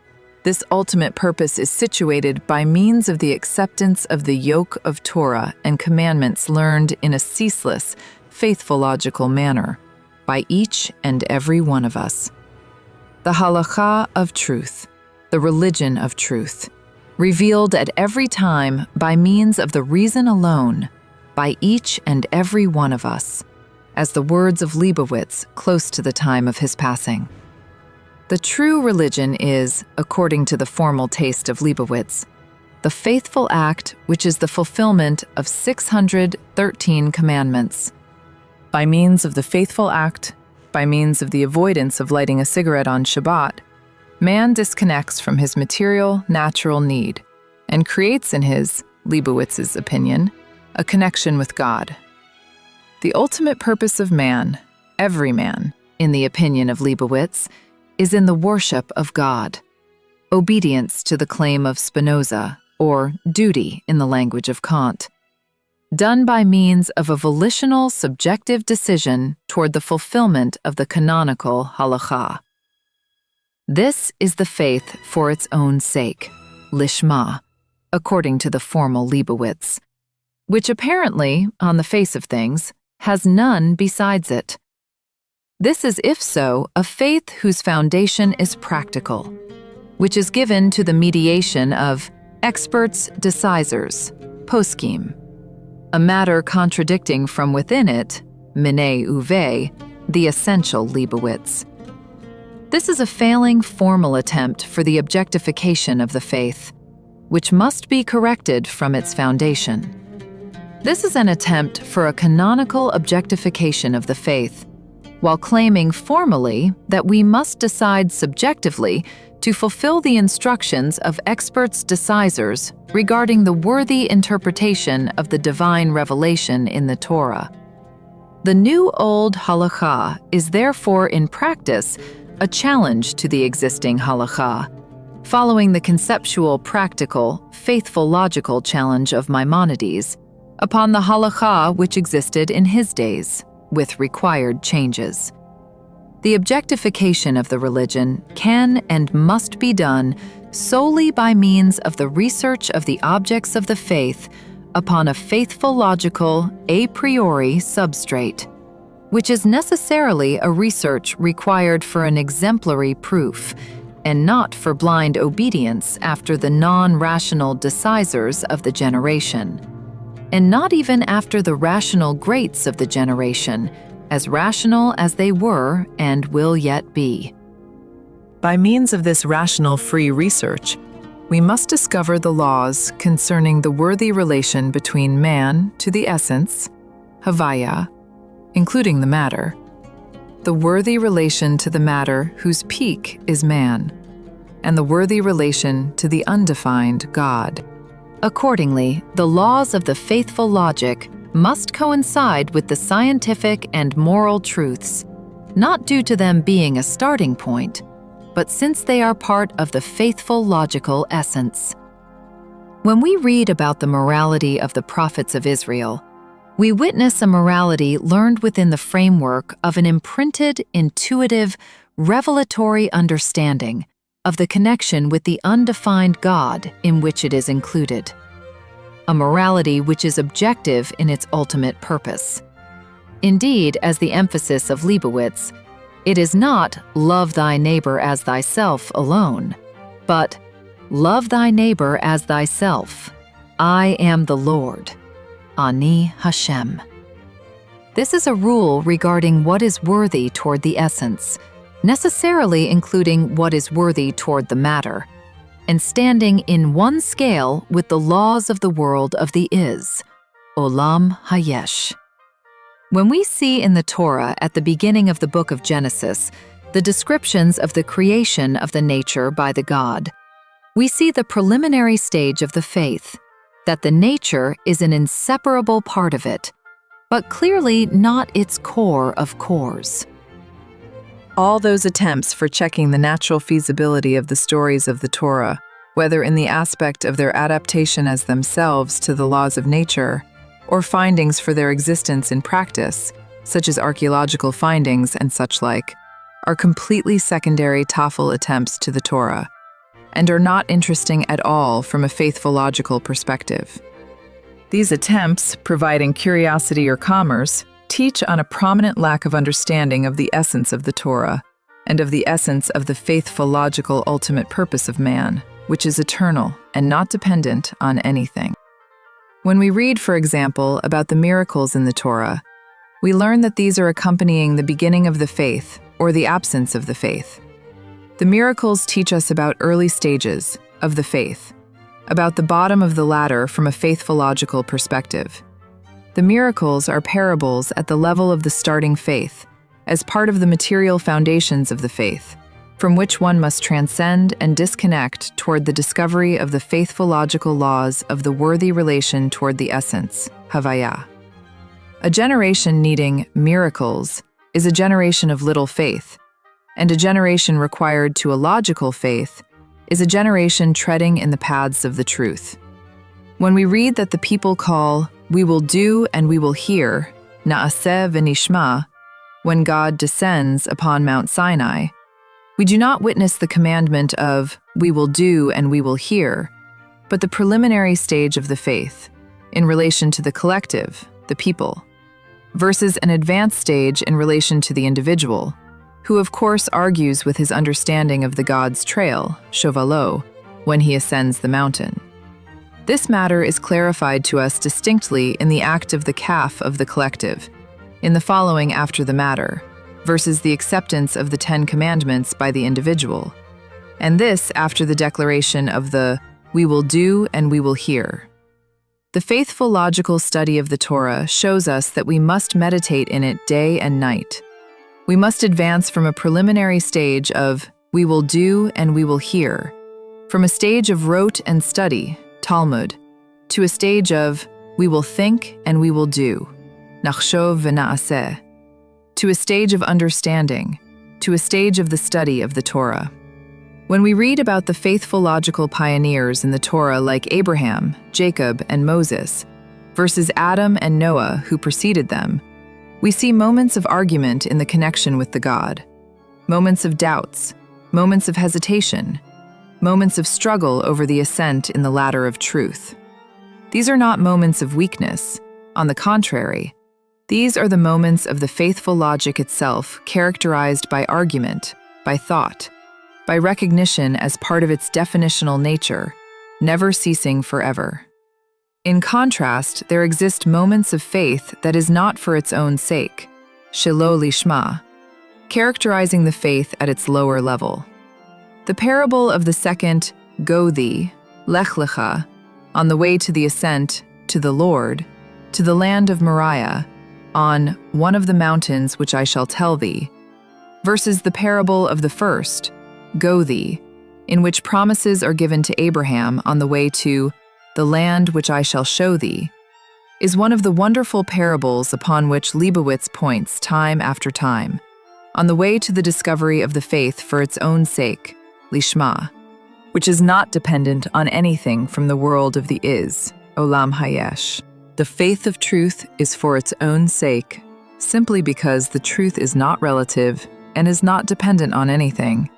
this ultimate purpose is situated by means of the acceptance of the yoke of Torah and commandments learned in a ceaseless, faithful logical manner by each and every one of us. The halakha of truth, the religion of truth, revealed at every time by means of the reason alone, by each and every one of us, as the words of Leibowitz close to the time of his passing. The true religion is, according to the formal taste of Leibowitz, the faithful act which is the fulfillment of 613 commandments. By means of the faithful act, by means of the avoidance of lighting a cigarette on Shabbat, man disconnects from his material, natural need and creates in his, Leibowitz's opinion, a connection with God. The ultimate purpose of man, every man, in the opinion of Leibowitz, is in the worship of God, obedience to the claim of Spinoza, or duty in the language of Kant, done by means of a volitional subjective decision toward the fulfillment of the canonical halakha. This is the faith for its own sake, lishma, according to the formal Leibowitz, which apparently, on the face of things, has none besides it. This is, if so, a faith whose foundation is practical, which is given to the mediation of experts, decisors, poskim, a matter contradicting from within it, minei uve, the essential Leibowitz. This is a failing formal attempt for the objectification of the faith, which must be corrected from its foundation. This is an attempt for a canonical objectification of the faith, while claiming formally that we must decide subjectively to fulfill the instructions of experts decisors regarding the worthy interpretation of the divine revelation in the Torah. The new old halakha is therefore in practice a challenge to the existing halakha, following the conceptual, practical, faithful logical challenge of Maimonides upon the halakha which existed in his days, with required changes. The objectification of the religion can and must be done solely by means of the research of the objects of the faith upon a faithful logical a priori substrate, which is necessarily a research required for an exemplary proof, and not for blind obedience after the non-rational decisors of the generation, and not even after the rational greats of the generation, as rational as they were and will yet be. By means of this rational free research, we must discover the laws concerning the worthy relation between man to the essence, havaya, including the matter, the worthy relation to the matter whose peak is man, and the worthy relation to the undefined God. Accordingly, the laws of the faithful logic must coincide with the scientific and moral truths, not due to them being a starting point, but since they are part of the faithful logical essence. When we read about the morality of the prophets of Israel, we witness a morality learned within the framework of an imprinted, intuitive, revelatory understanding of the connection with the undefined God in which it is included. A morality which is objective in its ultimate purpose. Indeed, as the emphasis of Leibowitz, it is not love thy neighbor as thyself alone, but love thy neighbor as thyself. I am the Lord. Ani Hashem. This is a rule regarding what is worthy toward the essence, necessarily including what is worthy toward the matter, and standing in one scale with the laws of the world of the is, Olam Hayesh. When we see in the Torah at the beginning of the book of Genesis the descriptions of the creation of the nature by the God, we see the preliminary stage of the faith, that the nature is an inseparable part of it, but clearly not its core of cores. All those attempts for checking the natural feasibility of the stories of the Torah whether in the aspect of their adaptation as themselves to the laws of nature, or findings for their existence in practice, such as archaeological findings and such like, are completely secondary tafel attempts to the Torah, and are not interesting at all from a faithful-logical perspective. These attempts, providing curiosity or commerce, teach on a prominent lack of understanding of the essence of the Torah, and of the essence of the faithful-logical ultimate purpose of man, which is eternal and not dependent on anything. When we read, for example, about the miracles in the Torah, we learn that these are accompanying the beginning of the faith, or the absence of the faith. The miracles teach us about early stages of the faith, about the bottom of the ladder from a faithful-logical perspective. The miracles are parables at the level of the starting faith, as part of the material foundations of the faith, from which one must transcend and disconnect toward the discovery of the faithful-logical laws of the worthy relation toward the essence, havaya. A generation needing miracles is a generation of little faith, and a generation required to a logical faith is a generation treading in the paths of the truth. When we read that the people call, "We will do and we will hear," na'aseh v'nishma, when God descends upon Mount Sinai, we do not witness the commandment of, "We will do and we will hear," but the preliminary stage of the faith, in relation to the collective, the people, versus an advanced stage in relation to the individual, who of course argues with his understanding of the God's trail, shovalo, when he ascends the mountain. This matter is clarified to us distinctly in the act of the kaf of the collective, in the following after the matter, versus the acceptance of the 10 Commandments by the individual, and this after the declaration of the "We will do and we will hear." The faithful logical study of the Torah shows us that we must meditate in it day and night. We must advance from a preliminary stage of "We will do and we will hear," from a stage of rote and study, Talmud, to a stage of "We will think and we will do," nachshov v'na'aseh, to a stage of understanding, to a stage of the study of the Torah. When we read about the faithful logical pioneers in the Torah like Abraham, Jacob, and Moses, versus Adam and Noah who preceded them, we see moments of argument in the connection with the God, moments of doubts, moments of hesitation, moments of struggle over the ascent in the ladder of truth. These are not moments of weakness. On the contrary, these are the moments of the faithful logic itself, characterized by argument, by thought, by recognition as part of its definitional nature, never ceasing forever. In contrast, there exist moments of faith that is not for its own sake, shelo lishma, characterizing the faith at its lower level. The parable of the second, go thee, lech lecha, on the way to the ascent, to the Lord, to the land of Moriah, on one of the mountains which I shall tell thee, versus the parable of the first, go thee, in which promises are given to Abraham on the way to the land which I shall show thee, is one of the wonderful parables upon which Leibowitz points time after time, on the way to the discovery of the faith for its own sake, lishma, which is not dependent on anything from the world of the is, olam hayesh. The faith of truth is for its own sake, simply because the truth is not relative and is not dependent on anything,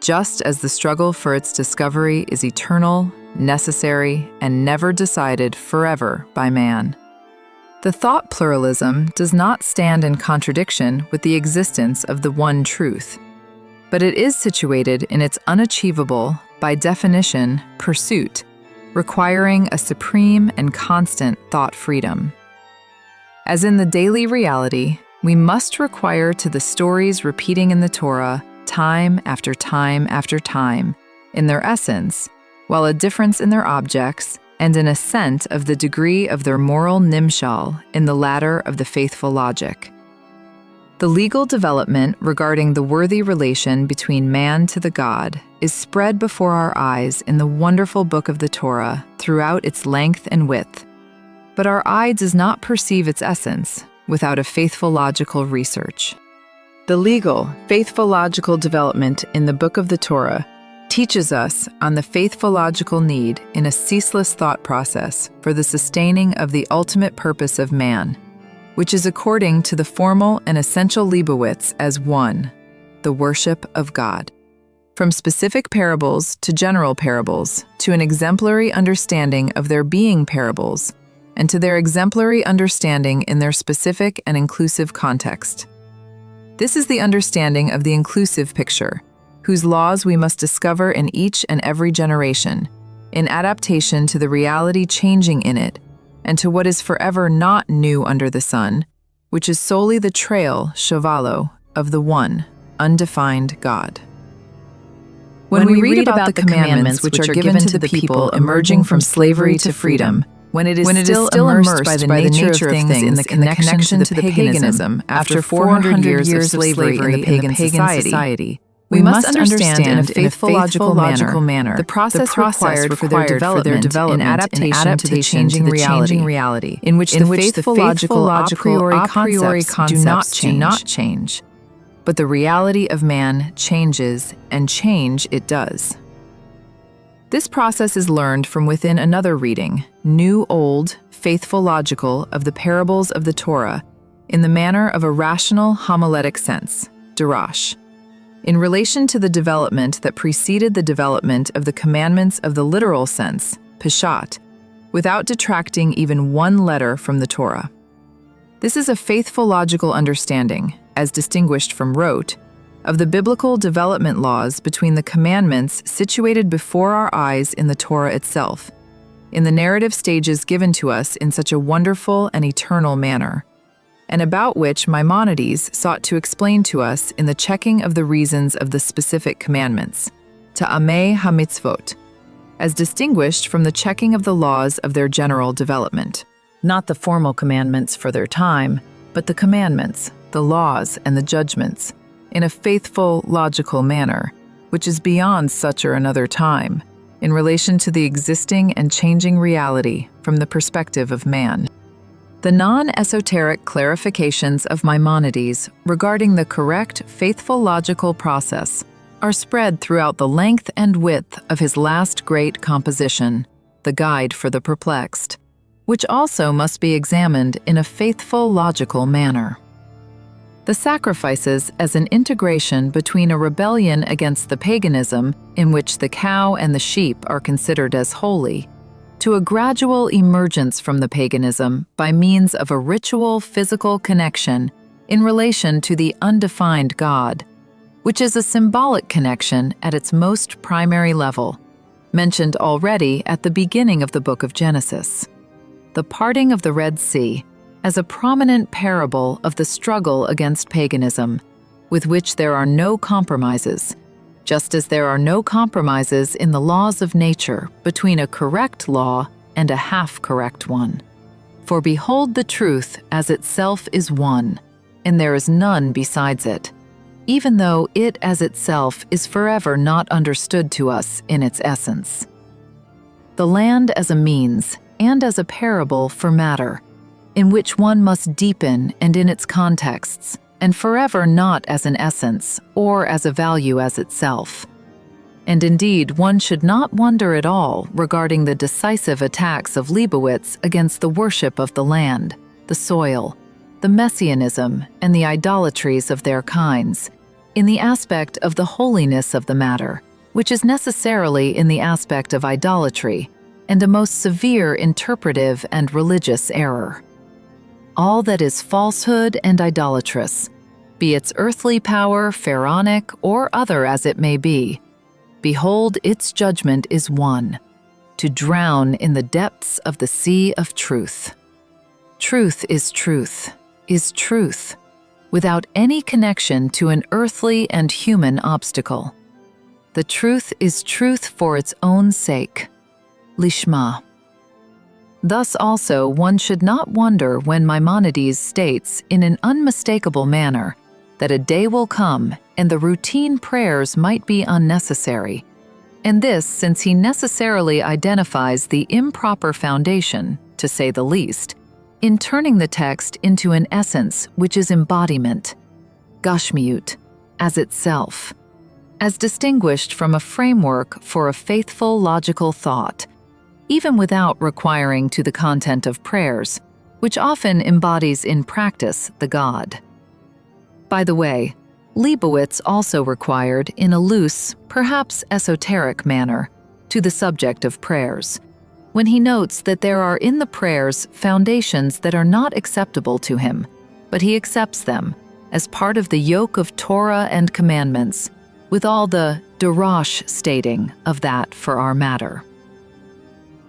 just as the struggle for its discovery is eternal, necessary, and never decided forever by man. The thought pluralism does not stand in contradiction with the existence of the one truth, but it is situated in its unachievable, by definition, pursuit, requiring a supreme and constant thought freedom. As in the daily reality, we must require to the stories repeating in the Torah time after time after time, in their essence, while a difference in their objects, and an ascent of the degree of their moral nimshal in the ladder of the faithful logic. The legal development regarding the worthy relation between man to the God is spread before our eyes in the wonderful book of the Torah throughout its length and width, but our eye does not perceive its essence without a faithful logical research. The legal, faithful logical development in the book of the Torah teaches us on the faithful-logical need in a ceaseless thought process for the sustaining of the ultimate purpose of man, which is according to the formal and essential Leibowitz as one, the worship of God. From specific parables to general parables, to an exemplary understanding of their being parables, and to their exemplary understanding in their specific and inclusive context. This is the understanding of the inclusive picture, whose laws we must discover in each and every generation, in adaptation to the reality changing in it, and to what is forever not new under the sun, which is solely the trail, chevallo, of the one, undefined God. When we read about the commandments which are given to the people emerging from slavery to freedom, when it is still immersed by the nature of things in the connection to the paganism after 400 years of slavery in the pagan society, we must understand in a faithful, logical manner the process required for their development in adaptation to the changing reality, in which the faithful, logical, a priori concepts do not change. But the reality of man changes, and change it does. This process is learned from within another reading, new, old, faithful, logical, of the parables of the Torah, in the manner of a rational homiletic sense, darash, in relation to the development that preceded the development of the commandments of the literal sense, peshat, without detracting even one letter from the Torah. This is a faithful logical understanding, as distinguished from rote, of the biblical development laws between the commandments situated before our eyes in the Torah itself, in the narrative stages given to us in such a wonderful and eternal manner, and about which Maimonides sought to explain to us in the checking of the reasons of the specific commandments, ta'amei ha-mitzvot, as distinguished from the checking of the laws of their general development. Not the formal commandments for their time, but the commandments, the laws, and the judgments, in a faithful, logical manner, which is beyond such or another time, in relation to the existing and changing reality from the perspective of man. The non-esoteric clarifications of Maimonides regarding the correct, faithful logical process are spread throughout the length and width of his last great composition, The Guide for the Perplexed, which also must be examined in a faithful, logical manner. The sacrifices as an integration between a rebellion against the paganism, in which the cow and the sheep are considered as holy, to a gradual emergence from the paganism by means of a ritual physical connection in relation to the undefined God, which is a symbolic connection at its most primary level, mentioned already at the beginning of the book of Genesis. The parting of the Red Sea as a prominent parable of the struggle against paganism, with which there are no compromises, just as there are no compromises in the laws of nature between a correct law and a half-correct one. For behold, the truth as itself is one, and there is none besides it, even though it as itself is forever not understood to us in its essence. The land as a means, and as a parable for matter, in which one must deepen and in its contexts, and forever not as an essence or as a value as itself. And indeed, one should not wonder at all regarding the decisive attacks of Leibowitz against the worship of the land, the soil, the messianism, and the idolatries of their kinds, in the aspect of the holiness of the matter, which is necessarily in the aspect of idolatry, and a most severe interpretive and religious error. All that is falsehood and idolatrous, be its earthly power, pharaonic, or other as it may be, behold, its judgment is one, to drown in the depths of the sea of truth. Truth, without any connection to an earthly and human obstacle. The truth is truth for its own sake, lishma. Thus also one should not wonder when Maimonides states in an unmistakable manner that a day will come and the routine prayers might be unnecessary, and this since he necessarily identifies the improper foundation, to say the least, in turning the text into an essence which is embodiment, gashmiut, as itself. as distinguished from a framework for a faithful logical thought, even without requiring to the content of prayers, which often embodies in practice the God. By the way, Leibowitz also required, in a loose, perhaps esoteric manner, to the subject of prayers, when he notes that there are in the prayers foundations that are not acceptable to him, but he accepts them as part of the yoke of Torah and commandments, with all the darash stating of that for our matter.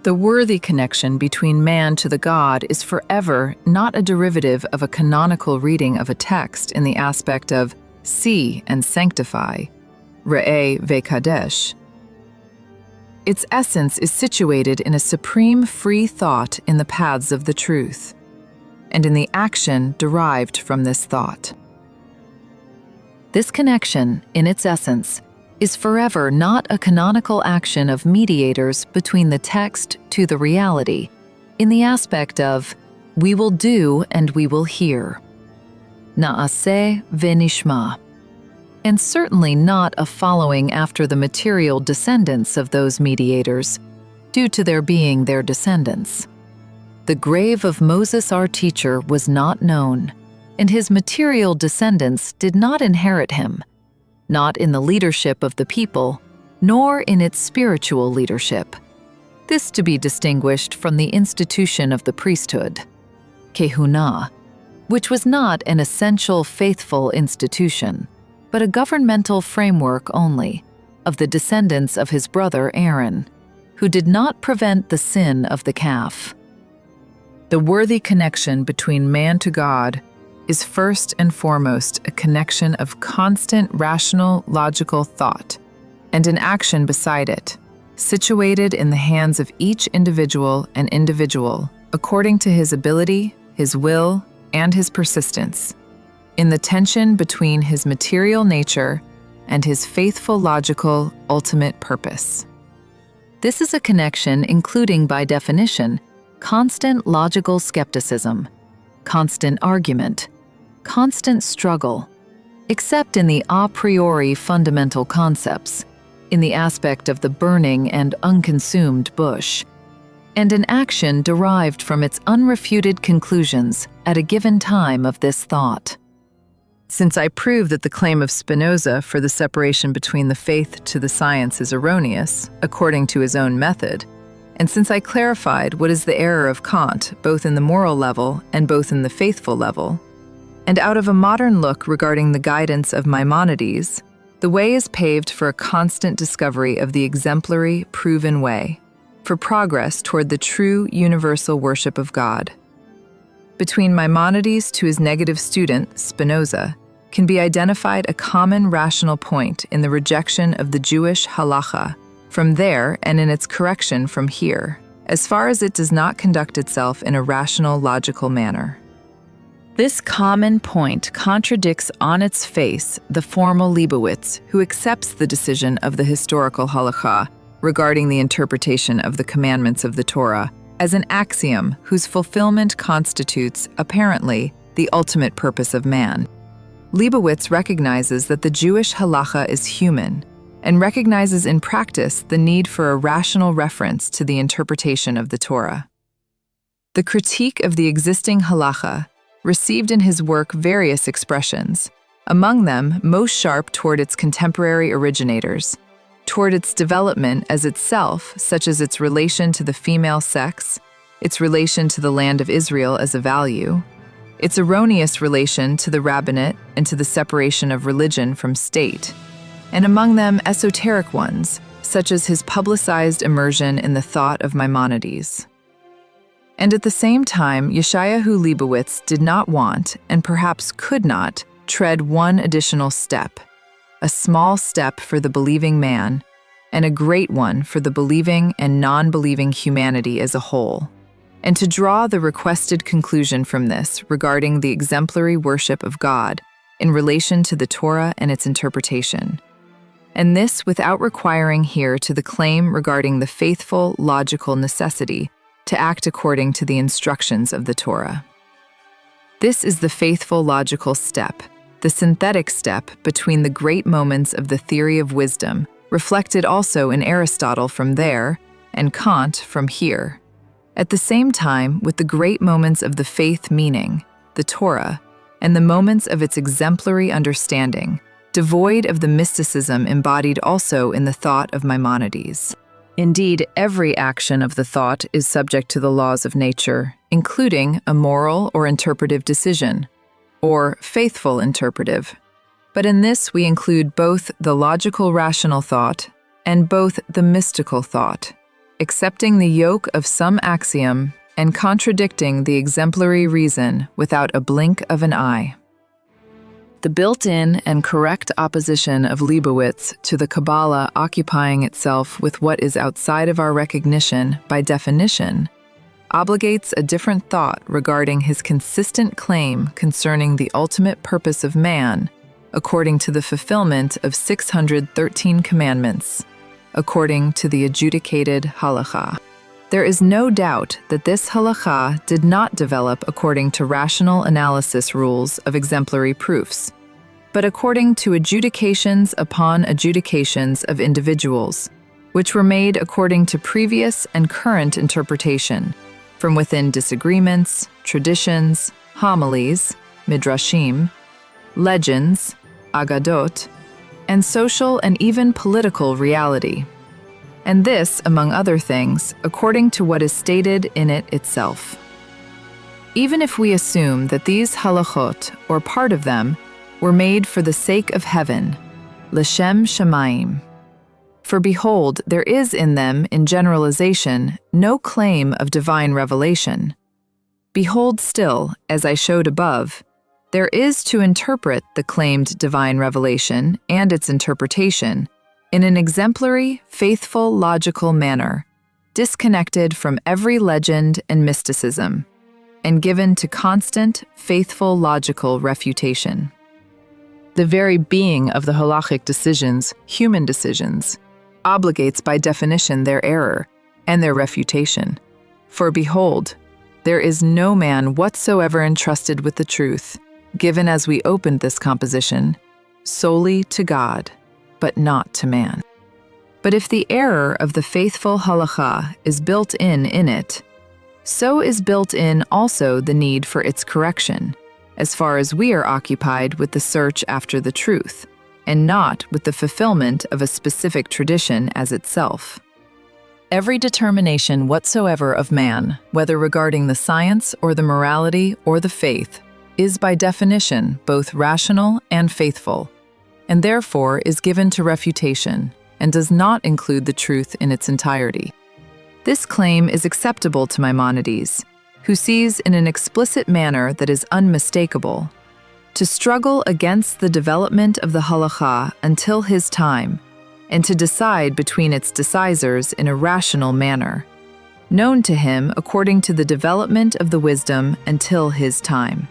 The worthy connection between man to the God is forever not a derivative of a canonical reading of a text in the aspect of see and sanctify, re'eh ve'kadesh. Its essence is situated in a supreme free thought in the paths of the truth, and in the action derived from this thought. This connection, in its essence, is forever not a canonical action of mediators between the text to the reality, in the aspect of, we will do and we will hear, na'aseh ve'nishma, and certainly not a following after the material descendants of those mediators, due to their being their descendants. The grave of Moses our teacher was not known, and his material descendants did not inherit him, not in the leadership of the people, nor in its spiritual leadership. This to be distinguished from the institution of the priesthood, kehunah, which was not an essential faithful institution, but a governmental framework only, of the descendants of his brother Aaron, who did not prevent the sin of the calf. The worthy connection between man to God is first and foremost a connection of constant rational, logical thought, and an action beside it, situated in the hands of each individual and individual according to his ability, his will, and his persistence, in the tension between his material nature and his faithful logical ultimate purpose. This is a connection including, by definition, constant logical skepticism, constant argument, constant struggle, except in the a priori fundamental concepts, in the aspect of the burning and unconsumed bush, and an action derived from its unrefuted conclusions at a given time of this thought. Since I prove that the claim of Spinoza for the separation between the faith to the science is erroneous, according to his own method, and since I clarified what is the error of Kant both in the moral level and both in the faithful level, and out of a modern look regarding the guidance of Maimonides, the way is paved for a constant discovery of the exemplary, proven way, for progress toward the true universal worship of God. Between Maimonides to his negative student, Spinoza, can be identified a common rational point in the rejection of the Jewish halacha from there and in its correction from here, as far as it does not conduct itself in a rational, logical manner. This common point contradicts on its face the formal Leibowitz, who accepts the decision of the historical halacha regarding the interpretation of the commandments of the Torah as an axiom whose fulfillment constitutes, apparently, the ultimate purpose of man. Leibowitz recognizes that the Jewish halacha is human and recognizes in practice the need for a rational reference to the interpretation of the Torah. The critique of the existing halacha received in his work various expressions, among them most sharp toward its contemporary originators, toward its development as itself, such as its relation to the female sex, its relation to the land of Israel as a value, its erroneous relation to the rabbinate and to the separation of religion from state, and among them esoteric ones, such as his publicized immersion in the thought of Maimonides. And at the same time, Yeshayahu Leibowitz did not want, and perhaps could not, tread one additional step, a small step for the believing man, and a great one for the believing and non-believing humanity as a whole, and to draw the requested conclusion from this regarding the exemplary worship of God in relation to the Torah and its interpretation, and this without requiring here to the claim regarding the faithful, logical necessity to act according to the instructions of the Torah. This is the faithful logical step, the synthetic step between the great moments of the theory of wisdom, reflected also in Aristotle from there, and Kant from here. At the same time, with the great moments of the faith meaning, the Torah, and the moments of its exemplary understanding, devoid of the mysticism embodied also in the thought of Maimonides. Indeed, every action of the thought is subject to the laws of nature, including a moral or interpretive decision, or faithful interpretive. But in this we include both the logical rational thought and both the mystical thought, accepting the yoke of some axiom and contradicting the exemplary reason without a blink of an eye. The built-in and correct opposition of Leibowitz to the Kabbalah occupying itself with what is outside of our recognition by definition obligates a different thought regarding his consistent claim concerning the ultimate purpose of man, according to the fulfillment of 613 commandments, according to the adjudicated halakha. There is no doubt that this halakha did not develop according to rational analysis rules of exemplary proofs, but according to adjudications upon adjudications of individuals, which were made according to previous and current interpretation, from within disagreements, traditions, homilies, midrashim, legends, agadot, and social and even political reality. And this, among other things, according to what is stated in it itself. Even if we assume that these halachot, or part of them, were made for the sake of heaven, l'shem shamayim. For behold, there is in them, in generalization, no claim of divine revelation. Behold still, as I showed above, there is to interpret the claimed divine revelation and its interpretation in an exemplary, faithful, logical manner, disconnected from every legend and mysticism, and given to constant, faithful, logical refutation. The very being of the halachic decisions, human decisions, obligates by definition their error and their refutation. For behold, there is no man whatsoever entrusted with the truth, given as we opened this composition, solely to God, but not to man. But if the error of the faithful halakha is built in it, so is built in also the need for its correction, as far as we are occupied with the search after the truth, and not with the fulfillment of a specific tradition as itself. Every determination whatsoever of man, whether regarding the science or the morality or the faith, is by definition both rational and faithful, and therefore is given to refutation, and does not include the truth in its entirety. This claim is acceptable to Maimonides, who sees in an explicit manner that is unmistakable, to struggle against the development of the halakha until his time, and to decide between its decisors in a rational manner, known to him according to the development of the wisdom until his time.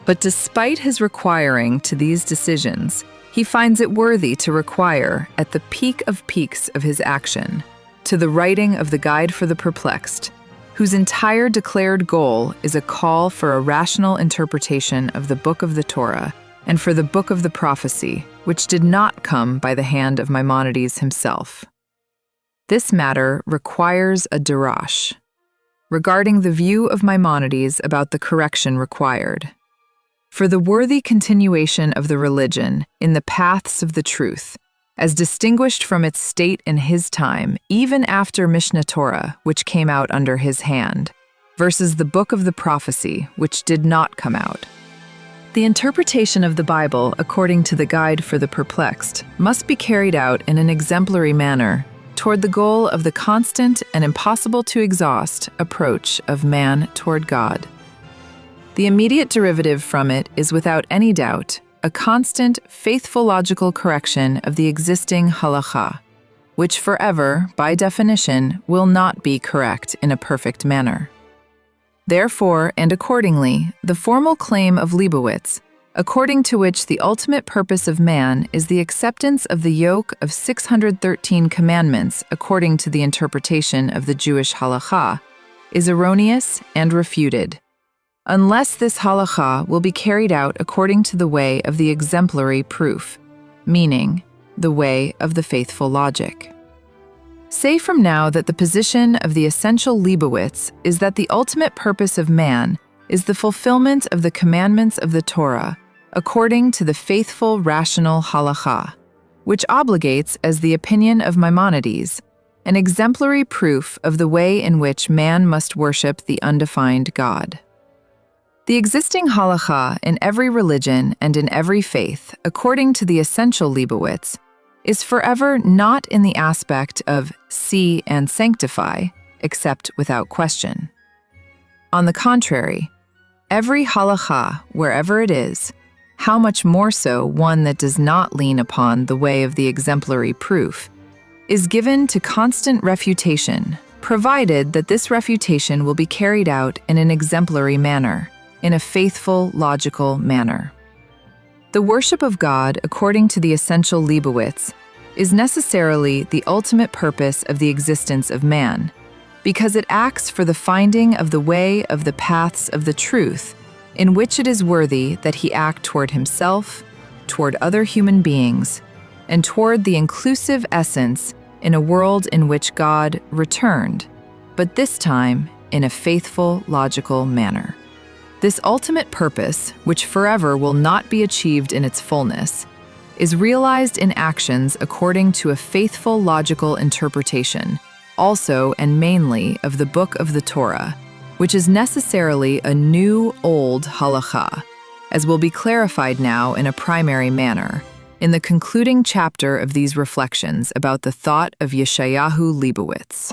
But despite his requiring to these decisions, he finds it worthy to require, at the peak of peaks of his action, to the writing of the Guide for the Perplexed, whose entire declared goal is a call for a rational interpretation of the book of the Torah and for the book of the prophecy, which did not come by the hand of Maimonides himself. This matter requires a darash, regarding the view of Maimonides about the correction required. For the worthy continuation of the religion in the paths of the truth, as distinguished from its state in his time, even after Mishnah Torah, which came out under his hand, versus the book of the prophecy, which did not come out. The interpretation of the Bible, according to the Guide for the Perplexed, must be carried out in an exemplary manner toward the goal of the constant and impossible to exhaust approach of man toward God. The immediate derivative from it is without any doubt a constant, faithful logical correction of the existing halakha, which forever, by definition, will not be correct in a perfect manner. Therefore, and accordingly, the formal claim of Leibowitz, according to which the ultimate purpose of man is the acceptance of the yoke of 613 commandments according to the interpretation of the Jewish halakha, is erroneous and refuted. unless this halakha will be carried out according to the way of the exemplary proof, meaning the way of the faithful logic. Say from now that the position of the essential Leibowitz is that the ultimate purpose of man is the fulfillment of the commandments of the Torah according to the faithful rational halakha, which obligates, as the opinion of Maimonides, an exemplary proof of the way in which man must worship the undefined God. The existing halakha in every religion and in every faith, according to the essential Leibowitz, is forever not in the aspect of see and sanctify, except without question. On the contrary, every halakha, wherever it is, how much more so one that does not lean upon the way of the exemplary proof, is given to constant refutation, provided that this refutation will be carried out in an exemplary manner, in a faithful, logical manner. The worship of God, according to the essential Leibowitz, is necessarily the ultimate purpose of the existence of man, because it acts for the finding of the way of the paths of the truth, in which it is worthy that he act toward himself, toward other human beings, and toward the inclusive essence in a world in which God returned, but this time in a faithful, logical manner. This ultimate purpose, which forever will not be achieved in its fullness, is realized in actions according to a faithful logical interpretation, also and mainly of the book of the Torah, which is necessarily a new old halakha, as will be clarified now in a primary manner, in the concluding chapter of these reflections about the thought of Yeshayahu Leibowitz.